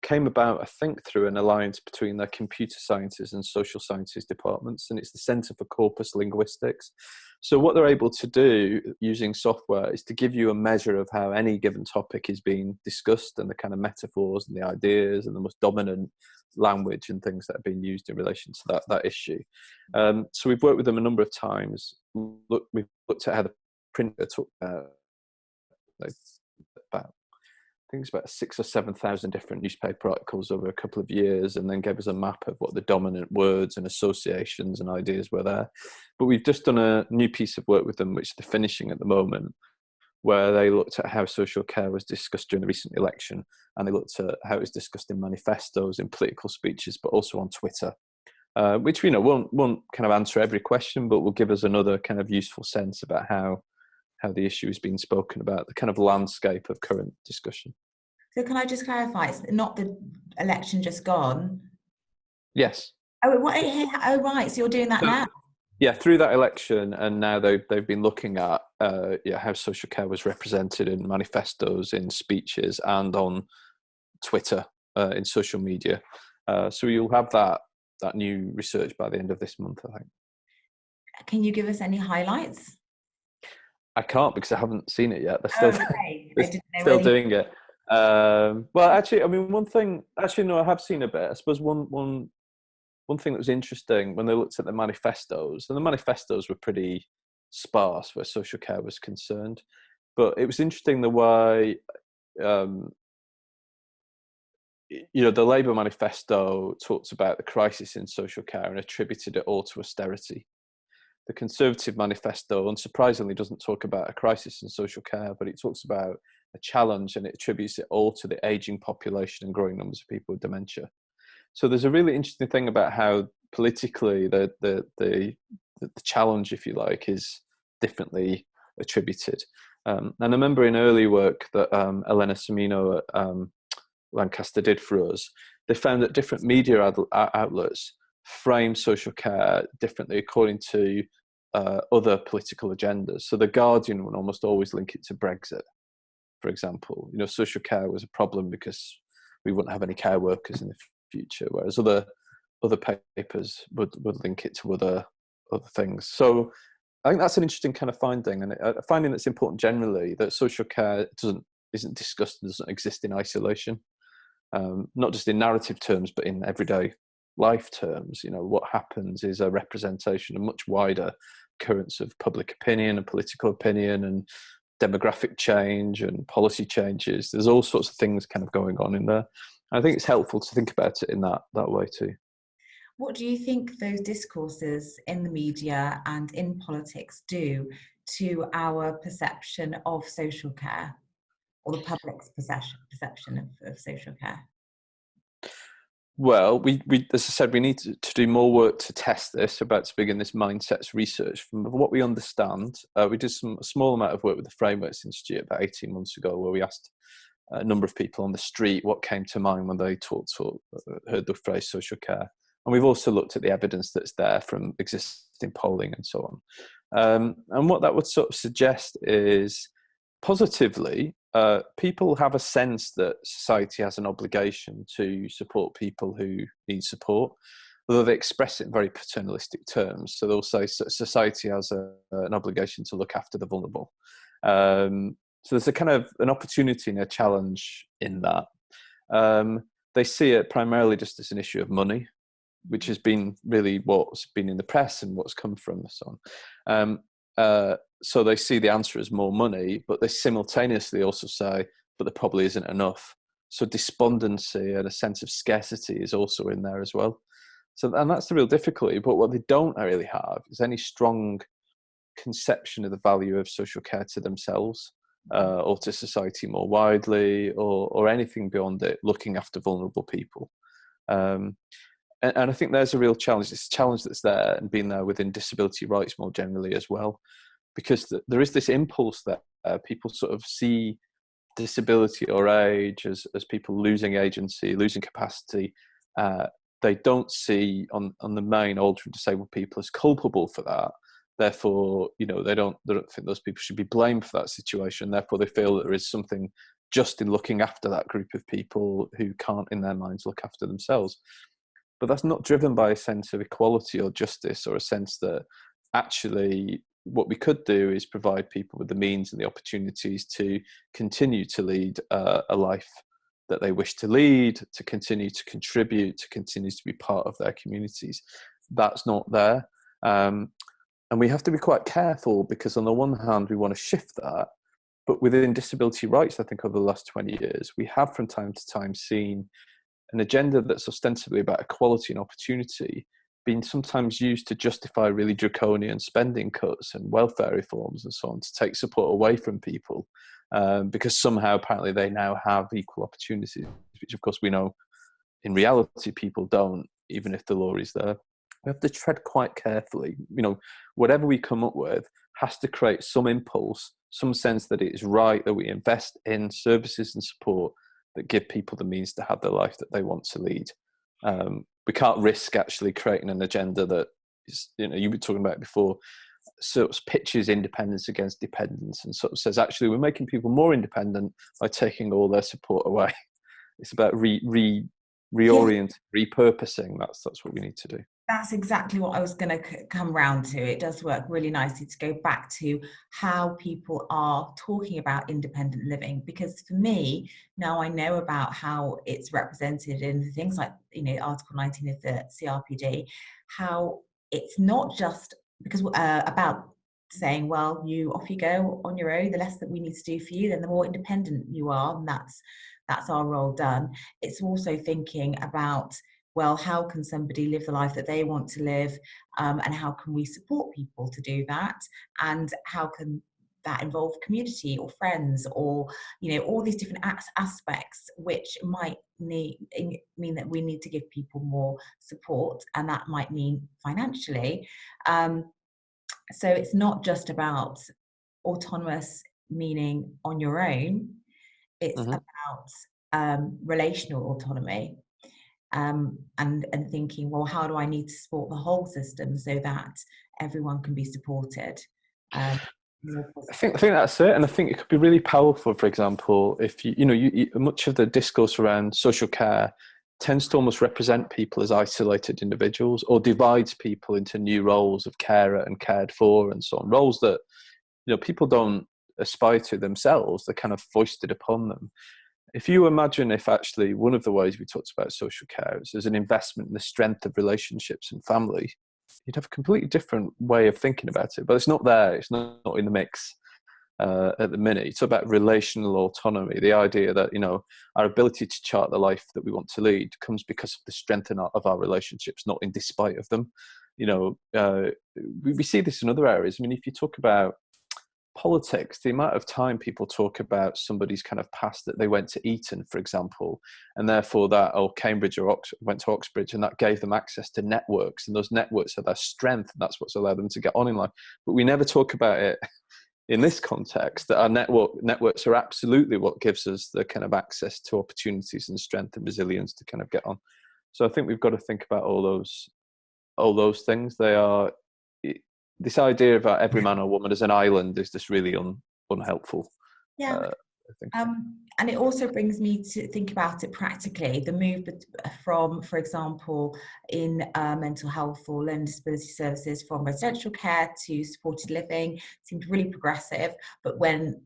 Speaker 2: came about, I think, through an alliance between their computer sciences and social sciences departments, and it's the Centre for Corpus Linguistics. So what they're able to do using software is to give you a measure of how any given topic is being discussed, and the kind of metaphors and the ideas and the most dominant language and things that are being used in relation to that issue. So we've worked with them a number of times. We've looked at how the printer took about, I think it's about 6,000 or 7,000 different newspaper articles over a couple of years, and then gave us a map of what the dominant words and associations and ideas were there. But we've just done a new piece of work with them, which they're finishing at the moment, where they looked at how social care was discussed during the recent election, and they looked at how it was discussed in manifestos, in political speeches, but also on Twitter, which, you know, won't kind of answer every question, but will give us another kind of useful sense about how the issue is being spoken about, the kind of landscape of current discussion.
Speaker 1: So can I just clarify, it's not the election just gone?
Speaker 2: Yes.
Speaker 1: Oh, right, so you're doing that now?
Speaker 2: Yeah, through that election, and now they've been looking at how social care was represented in manifestos, in speeches, and on Twitter, in social media. So you'll have that new research by the end of this month, I think.
Speaker 1: Can you give us any highlights?
Speaker 2: I can't, because I haven't seen it yet. They're still
Speaker 1: Okay.
Speaker 2: they're still doing it. Well, actually, I mean, one thing. Actually, no, I have seen a bit. I suppose one thing that was interesting when they looked at the manifestos, and the manifestos were pretty sparse where social care was concerned, but it was interesting the way, the Labour manifesto talks about the crisis in social care and attributed it all to austerity. The Conservative manifesto, unsurprisingly, doesn't talk about a crisis in social care, but it talks about a challenge, and it attributes it all to the ageing population and growing numbers of people with dementia. So there's a really interesting thing about how politically the challenge, if you like, is differently attributed. And I remember in early work that Elena Semino at Lancaster did for us, they found that different media outlets frame social care differently according to other political agendas. So the Guardian would almost always link it to Brexit, for example. You know, social care was a problem because we wouldn't have any care workers in the future, whereas other papers would link it to other things. So I think that's an interesting kind of finding, and a finding that's important generally, that social care isn't discussed, doesn't exist in isolation, not just in narrative terms, but in everyday life terms. You know, what happens is a representation of much wider currents of public opinion and political opinion and demographic change and policy changes. There's all sorts of things kind of going on in there. I think it's helpful to think about it in that way too.
Speaker 1: What do you think those discourses in the media and in politics do to our perception of social care, or the public's perception of social care?
Speaker 2: Well, we as I said, we need to do more work to test this. We're about to begin this mindsets research. From what we understand, we did a small amount of work with the Frameworks Institute about 18 months ago, where we asked a number of people on the street what came to mind when they heard the phrase social care. And we've also looked at the evidence that's there from existing polling and so on. And what that would sort of suggest is, positively, people have a sense that society has an obligation to support people who need support, although they express it in very paternalistic terms. So they'll say society has an obligation to look after the vulnerable. So there's a kind of an opportunity and a challenge in that. They see it primarily just as an issue of money. which has been really what's been in the press and what's come from so on. So they see the answer as more money, but they simultaneously also say, but there probably isn't enough. So despondency and a sense of scarcity is also in there as well. So, and that's the real difficulty. But what they don't really have is any strong conception of the value of social care to themselves, or to society more widely, or anything beyond it, looking after vulnerable people. And I think there's a real challenge. It's a challenge that's there and been there within disability rights more generally as well, because there is this impulse that people sort of see disability or age as people losing agency, losing capacity. They don't see on the main older and disabled people as culpable for that. Therefore, they don't think those people should be blamed for that situation. Therefore, they feel that there is something just in looking after that group of people who can't, in their minds, look after themselves. But that's not driven by a sense of equality or justice, or a sense that actually what we could do is provide people with the means and the opportunities to continue to lead a life that they wish to lead, to continue to contribute, to continue to be part of their communities. That's not there. And we have to be quite careful, because on the one hand, we want to shift that. But within disability rights, I think over the last 20 years, we have from time to time seen an agenda that's ostensibly about equality and opportunity being sometimes used to justify really draconian spending cuts and welfare reforms and so on, to take support away from people, because somehow apparently they now have equal opportunities, which of course we know in reality people don't, even if the law is there. We have to tread quite carefully. Whatever we come up with has to create some impulse, some sense that it is right that we invest in services and support that give people the means to have the life that they want to lead. We can't risk actually creating an agenda that is, you were talking about before, sort of pitches independence against dependence, and sort of says, actually, we're making people more independent by taking all their support away. It's about reorienting, repurposing. That's what we need to do.
Speaker 1: That's exactly what I was going to come round to. It does work really nicely to go back to how people are talking about independent living, because for me, now I know about how it's represented in things like, Article 19 of the CRPD, how it's not just because about saying, well, off you go on your own, the less that we need to do for you, then the more independent you are, and that's our role done. It's also thinking about, well, how can somebody live the life that they want to live, and how can we support people to do that, and how can that involve community or friends, or all these different aspects which might mean that we need to give people more support, and that might mean financially. So it's not just about autonomous, meaning on your own. It's about relational autonomy. And thinking, well, how do I need to support the whole system so that everyone can be supported?
Speaker 2: I think that's it, and I think it could be really powerful. For example, if you much of the discourse around social care tends to almost represent people as isolated individuals, or divides people into new roles of carer and cared for, and so on. Roles that people don't aspire to themselves; they're kind of foisted upon them. If you imagine if actually one of the ways we talked about social care is as an investment in the strength of relationships and family, you'd have a completely different way of thinking about it. But it's not there. It's not in the mix at the minute. It's about relational autonomy, the idea that, our ability to chart the life that we want to lead comes because of the strength of our relationships, not in despite of them. We see this in other areas. I mean, if you talk about politics, the amount of time people talk about somebody's kind of past, that they went to Eton, for example, and therefore that, Cambridge or went to Oxbridge, and that gave them access to networks, and those networks are their strength, and that's what's allowed them to get on in life. But we never talk about it in this context, that our networks are absolutely what gives us the kind of access to opportunities and strength and resilience to kind of get on. So I think we've got to think about all those things. They are, this idea about every man or woman as an island is just really unhelpful.
Speaker 1: Yeah.
Speaker 2: I think so.
Speaker 1: And it also brings me to think about it practically. The move from, for example, in mental health or learning disability services, from residential care to supported living seemed really progressive. But when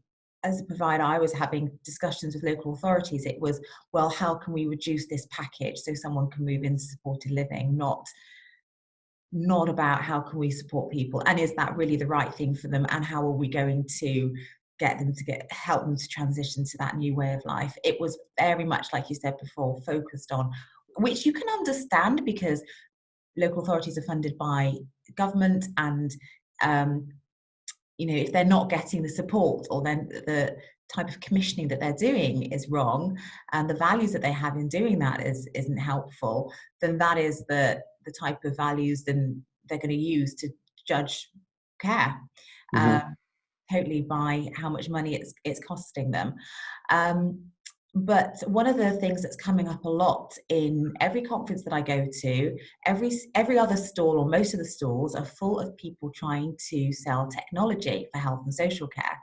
Speaker 1: as a provider, I was having discussions with local authorities. It was, well, how can we reduce this package so someone can move into supported living, not about how can we support people and is that really the right thing for them, and how are we going to help them to transition to that new way of life. It was very much, like you said before, focused on, which you can understand because local authorities are funded by government, and if they're not getting the support, or then the type of commissioning that they're doing is wrong, and the values that they have in doing that isn't helpful, then that is the type of values then they're going to use to judge care, totally by how much money it's costing them. But one of the things that's coming up a lot in every conference that I go to, every other stall or most of the stalls are full of people trying to sell technology for health and social care.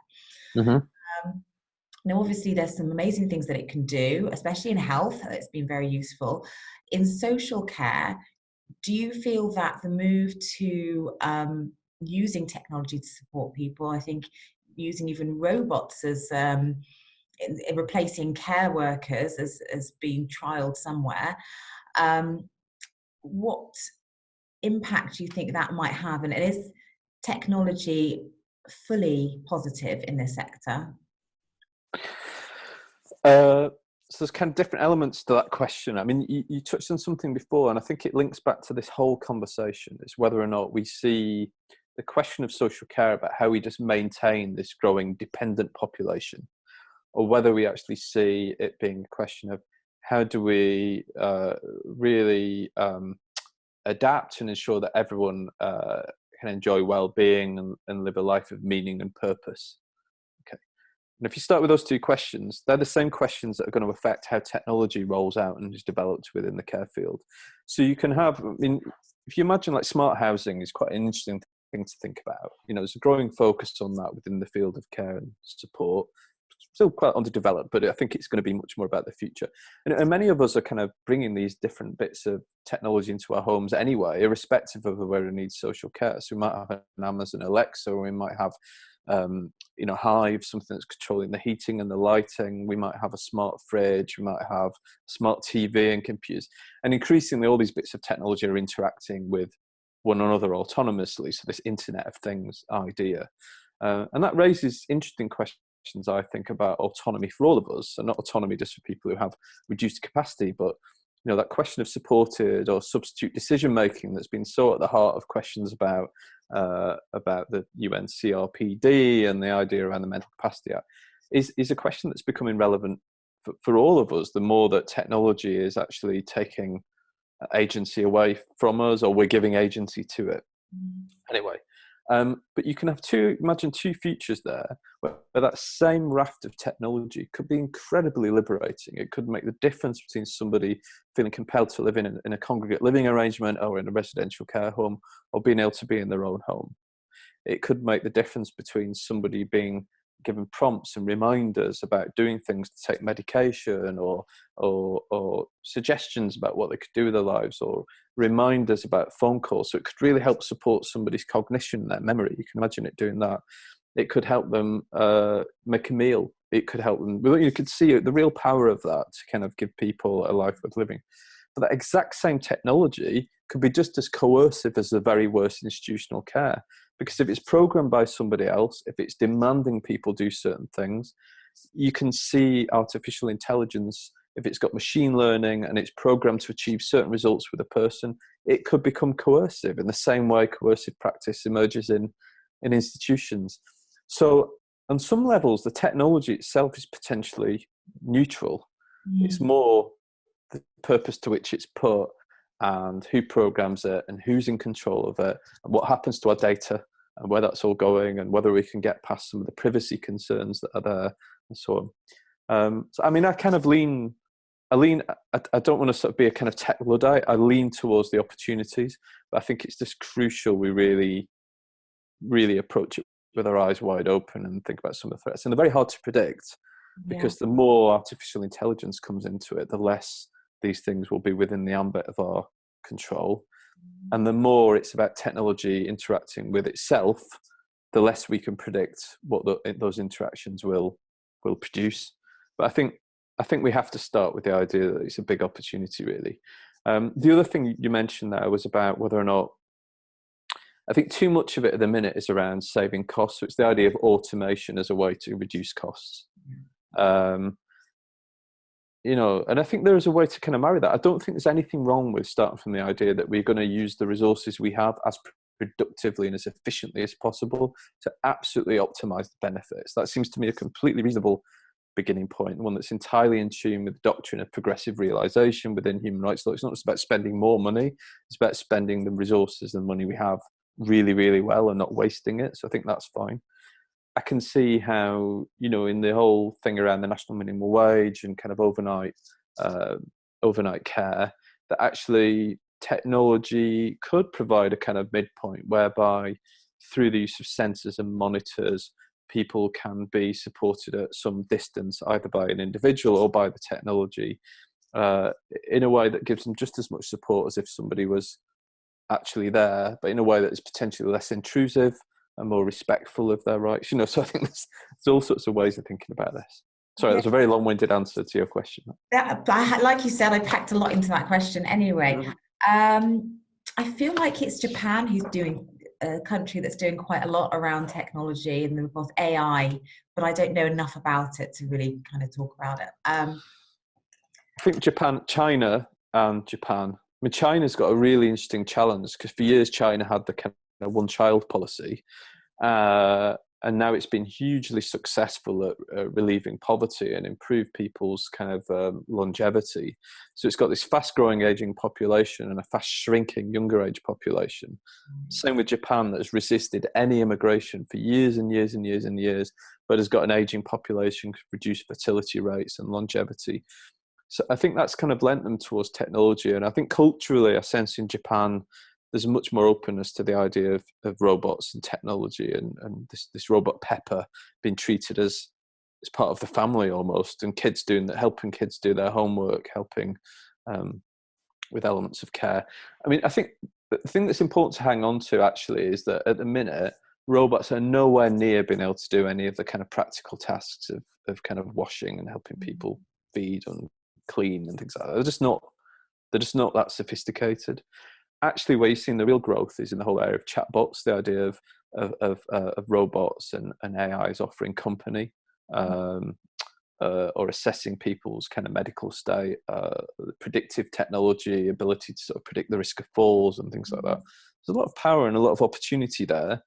Speaker 1: Now, obviously, there's some amazing things that it can do, especially in health. It's been very useful. In social care, do you feel that the move to using technology to support people, I think using even robots as in replacing care workers as being trialed somewhere, what impact do you think that might have? And is technology fully positive in this sector?
Speaker 2: So there's kind of different elements to that question. I mean, you touched on something before, and I think it links back to this whole conversation, is whether or not we see the question of social care about how we just maintain this growing dependent population, or whether we actually see it being a question of how do we really adapt and ensure that everyone can enjoy well-being and live a life of meaning and purpose. Okay. And if you start with those two questions, they're the same questions that are going to affect how technology rolls out and is developed within the care field. So you can have, I mean, if you imagine like smart housing is quite an interesting thing to think about. There's a growing focus on that within the field of care and support. Still quite underdeveloped, but I think it's going to be much more about the future. And many of us are kind of bringing these different bits of technology into our homes anyway, irrespective of whether it needs social care. So we might have an Amazon Alexa, or we might have Hive, something that's controlling the heating and the lighting. We might have a smart fridge, we might have smart TV and computers. And increasingly, all these bits of technology are interacting with one another autonomously. So this Internet of Things idea. And that raises interesting questions, I think, about autonomy for all of us, and not autonomy just for people who have reduced capacity, but that question of supported or substitute decision making that's been so at the heart of questions about the UN CRPD and the idea around the Mental Capacity Act is a question that's becoming relevant for all of us. The more that technology is actually taking agency away from us, or we're giving agency to it. Anyway. But you can have imagine two futures there where that same raft of technology could be incredibly liberating. It could make the difference between somebody feeling compelled to live in a congregate living arrangement, or in a residential care home, or being able to be in their own home. It could make the difference between somebody being given prompts and reminders about doing things to take medication, or suggestions about what they could do with their lives, or reminders about phone calls. So it could really help support somebody's cognition and their memory. You can imagine it doing that. It could help them make a meal. It could help them. You could see the real power of that to kind of give people a life worth living. But that exact same technology could be just as coercive as the very worst institutional care. Because if it's programmed by somebody else, if it's demanding people do certain things, you can see artificial intelligence, if it's got machine learning and it's programmed to achieve certain results with a person, it could become coercive in the same way coercive practice emerges in institutions. So on some levels, the technology itself is potentially neutral. It's more the purpose to which it's put, and who programs it, and who's in control of it, and what happens to our data, and where that's all going, and whether we can get past some of the privacy concerns that are there, and so on. So I mean, I don't want to sort of be a kind of tech Luddite. I lean towards the opportunities, but I think it's just crucial we really, really approach it with our eyes wide open and think about some of the threats. And they're very hard to predict, because the more artificial intelligence comes into it, the less these things will be within the ambit of our control. And the more it's about technology interacting with itself, the less we can predict what those interactions will will produce. But I think we have to start with the idea that it's a big opportunity, really. The other thing you mentioned there was about whether or not, I think too much of it at the minute is around saving costs. So it's the idea of automation as a way to reduce costs. You know, and I think there is a way to kind of marry that. I don't think there's anything wrong with starting from the idea that we're going to use the resources we have as productively and as efficiently as possible to absolutely optimize the benefits. That seems to me a completely reasonable beginning point, one that's entirely in tune with the doctrine of progressive realization within human rights law. It's not just about spending more money, it's about spending the resources and money we have really, really well and not wasting it. So I think that's fine. I can see how, you know, in the whole thing around the national minimum wage and kind of overnight care, that actually technology could provide a kind of midpoint whereby through the use of sensors and monitors, people can be supported at some distance, either by an individual or by the technology, in a way that gives them just as much support as if somebody was actually there, but in a way that is potentially less intrusive and more respectful of their rights. You know, so I think there's all sorts of ways of thinking about this. Sorry, that's a very long-winded answer to your question.
Speaker 1: Like you said, I packed a lot into that question anyway. I feel like it's Japan who's doing a country that's doing quite a lot around technology and both AI, but I don't know enough about it to really kind of talk about it.
Speaker 2: I think China and Japan. I mean, China's got a really interesting challenge because for years China had the kind of one-child policy, and now it's been hugely successful at relieving poverty and improve people's kind of longevity. So it's got this fast-growing aging population and a fast-shrinking younger age population. Same with Japan, that has resisted any immigration for years and years and years and years, but has got an aging population, reduced fertility rates and longevity. So I think that's kind of lent them towards technology. And I think culturally, I sense in Japan, there's much more openness to the idea of robots and technology, and this robot Pepper being treated as part of the family almost, and kids helping kids do their homework, helping with elements of care. I mean, I think the thing that's important to hang on to actually is that at the minute, robots are nowhere near being able to do any of the kind of practical tasks of kind of washing and helping people feed and clean and things like that. They're just not that sophisticated. Actually, where you've seen the real growth is in the whole area of chatbots, the idea of robots and AIs offering company, or assessing people's kind of medical state, predictive technology, ability to sort of predict the risk of falls and things like that. There's a lot of power and a lot of opportunity there.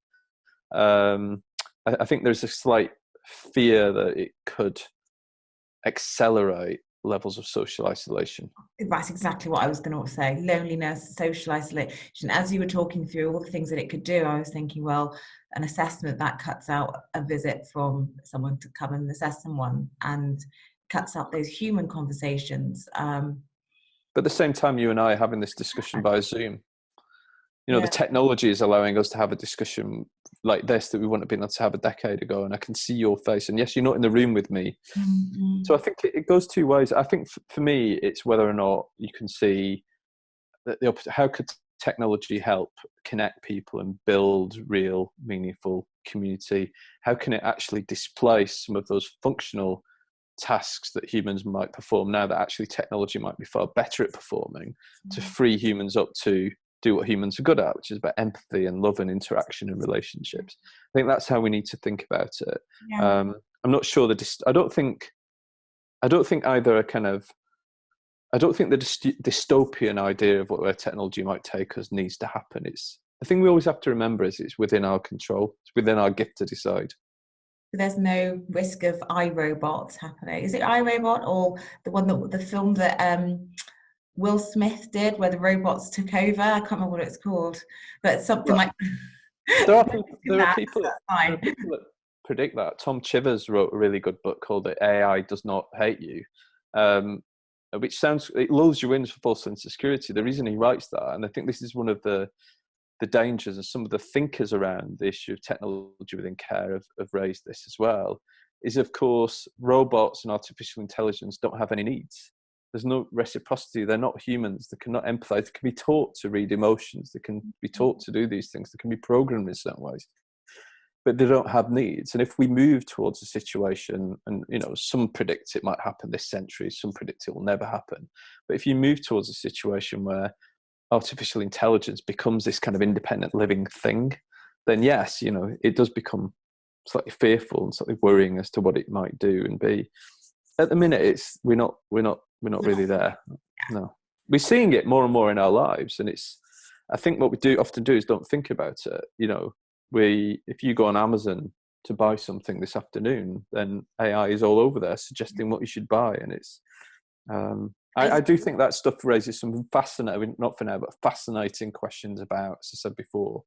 Speaker 2: I think there's a slight fear that it could accelerate levels of social isolation.
Speaker 1: That's exactly what I was going to say. Loneliness, social isolation. As you were talking through all the things that it could do, I was thinking, well, an assessment that cuts out a visit from someone to come and assess someone and cuts out those human conversations. But
Speaker 2: at the same time, you and I are having this discussion via Zoom. You know, the technology is allowing us to have a discussion like this that we wouldn't have been able to have a decade ago, and I can see your face, and yes, you're not in the room with me. So I think it goes two ways. I think for me, it's whether or not you can see that how could technology help connect people and build real, meaningful community? How can it actually displace some of those functional tasks that humans might perform now that actually technology might be far better at performing, to free humans up to do what humans are good at, which is about empathy and love and interaction and relationships. I think that's how we need to think about it. I'm not sure I don't think either a kind of, I don't think the dystopian idea of where technology might take us needs to happen. It's the thing we always have to remember is it's within our control. It's within our gift to decide.
Speaker 1: There's no risk of iRobot happening. Is it iRobot or the film that Will Smith did where the robots took over? I can't remember what it's called, but something like
Speaker 2: there are people that predict that. Tom Chivers wrote a really good book called AI Does Not Hate You, which it lulls you in for false sense of security. The reason he writes that, and I think this is one of the dangers, and some of the thinkers around the issue of technology within care have raised this as well, is of course robots and artificial intelligence don't have any needs. There's no reciprocity. They're not humans. They cannot empathize. They can be taught to read emotions. They can be taught to do these things. They can be programmed in certain ways. but they don't have needs. And if we move towards a situation, and some predict it might happen this century, some predict it will never happen, but if you move towards a situation where artificial intelligence becomes this kind of independent living thing, then yes, it does become slightly fearful and slightly worrying as to what it might do and be. At the minute, we're not really there. No, we're seeing it more and more in our lives, and I think what we often do is don't think about it. If you go on Amazon to buy something this afternoon, then AI is all over there suggesting what you should buy, and it's. I do think that stuff raises some fascinating, not for now, but fascinating questions about, as I said before,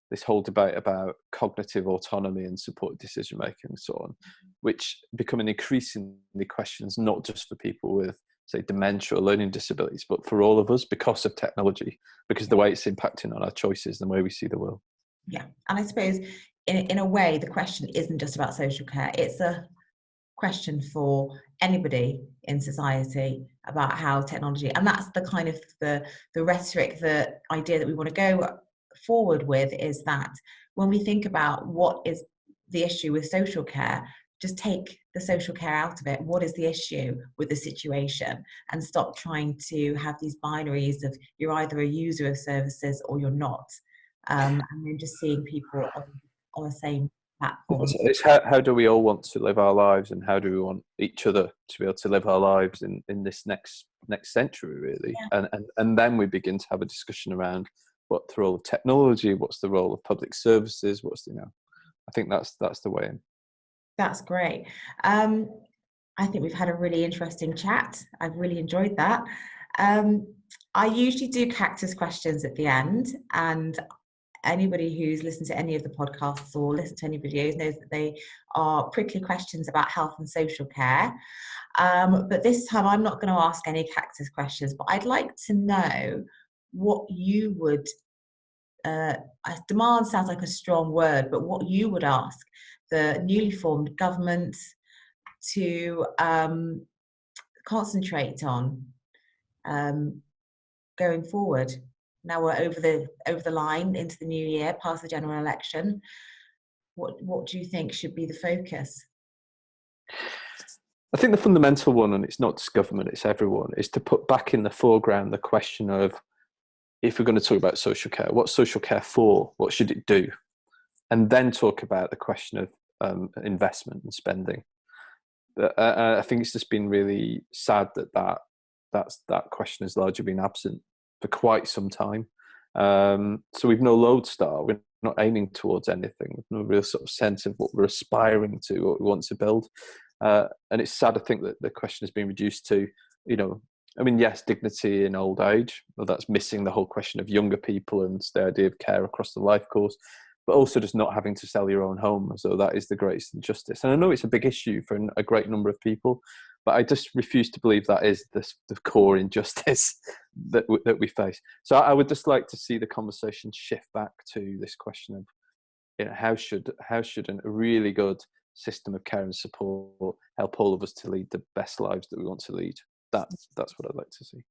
Speaker 2: this whole debate about cognitive autonomy and supported decision making and so on, which become increasingly questions not just for people with, say, dementia or learning disabilities, but for all of us because of technology, because the way it's impacting on our choices and the way we see the world.
Speaker 1: Yeah, and I suppose in a way, the question isn't just about social care. It's a question for anybody in society about how technology, and that's the kind of the rhetoric, the idea that we want to go forward with, is that when we think about what is the issue with social care, just take the social care out of it. What is the issue with the situation? And stop trying to have these binaries of you're either a user of services or you're not. And then just seeing people on the same platform.
Speaker 2: It's how do we all want to live our lives, and how do we want each other to be able to live our lives in this next century, really? Yeah. And then we begin to have a discussion around what's the role of technology, what's the role of public services, I think that's the way in.
Speaker 1: That's great. I think we've had a really interesting chat. I've really enjoyed that. I usually do cactus questions at the end, and anybody who's listened to any of the podcasts or listened to any videos knows that they are prickly questions about health and social care. But this time I'm not going to ask any cactus questions, but I'd like to know what you would, demand sounds like a strong word, but what you would ask the newly formed government to concentrate on going forward. Now we're over the line into the new year, past the general election. What do you think should be the focus?
Speaker 2: I think the fundamental one, and it's not just government, it's everyone, is to put back in the foreground the question of, if we're going to talk about social care, what's social care for? What should it do? And then talk about the question of investment and spending. I think it's just been really sad that question has largely been absent for quite some time. So we've no lodestar. We're not aiming towards anything. We've no real sort of sense of what we're aspiring to, what we want to build. And it's sad to think that the question has been reduced to, yes, dignity in old age. Well, that's missing the whole question of younger people and the idea of care across the life course, but also just not having to sell your own home. So that is the greatest injustice. And I know it's a big issue for a great number of people, but I just refuse to believe that is the core injustice that we face. So I would just like to see the conversation shift back to this question of, how should a really good system of care and support help all of us to lead the best lives that we want to lead. That's what I'd like to see.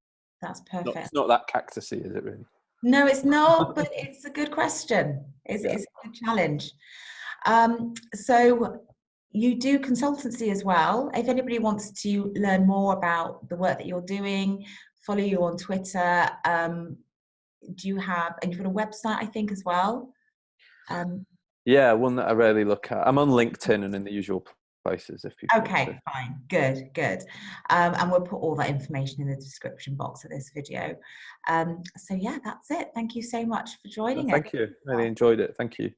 Speaker 1: That's perfect.
Speaker 2: It's not that cactusy, is it really?
Speaker 1: No, it's not, but it's a good question. It's a good challenge. So you do consultancy as well. If anybody wants to learn more about the work that you're doing, follow you on Twitter. And you've got a website, I think, as well.
Speaker 2: Yeah, one that I rarely look at. I'm on LinkedIn and in the usual places if people want to.
Speaker 1: Fine, good. And we'll put all that information in the description box of this video. So yeah, that's it. Thank you so much for joining us.
Speaker 2: Thank you. Really enjoyed it. Thank you.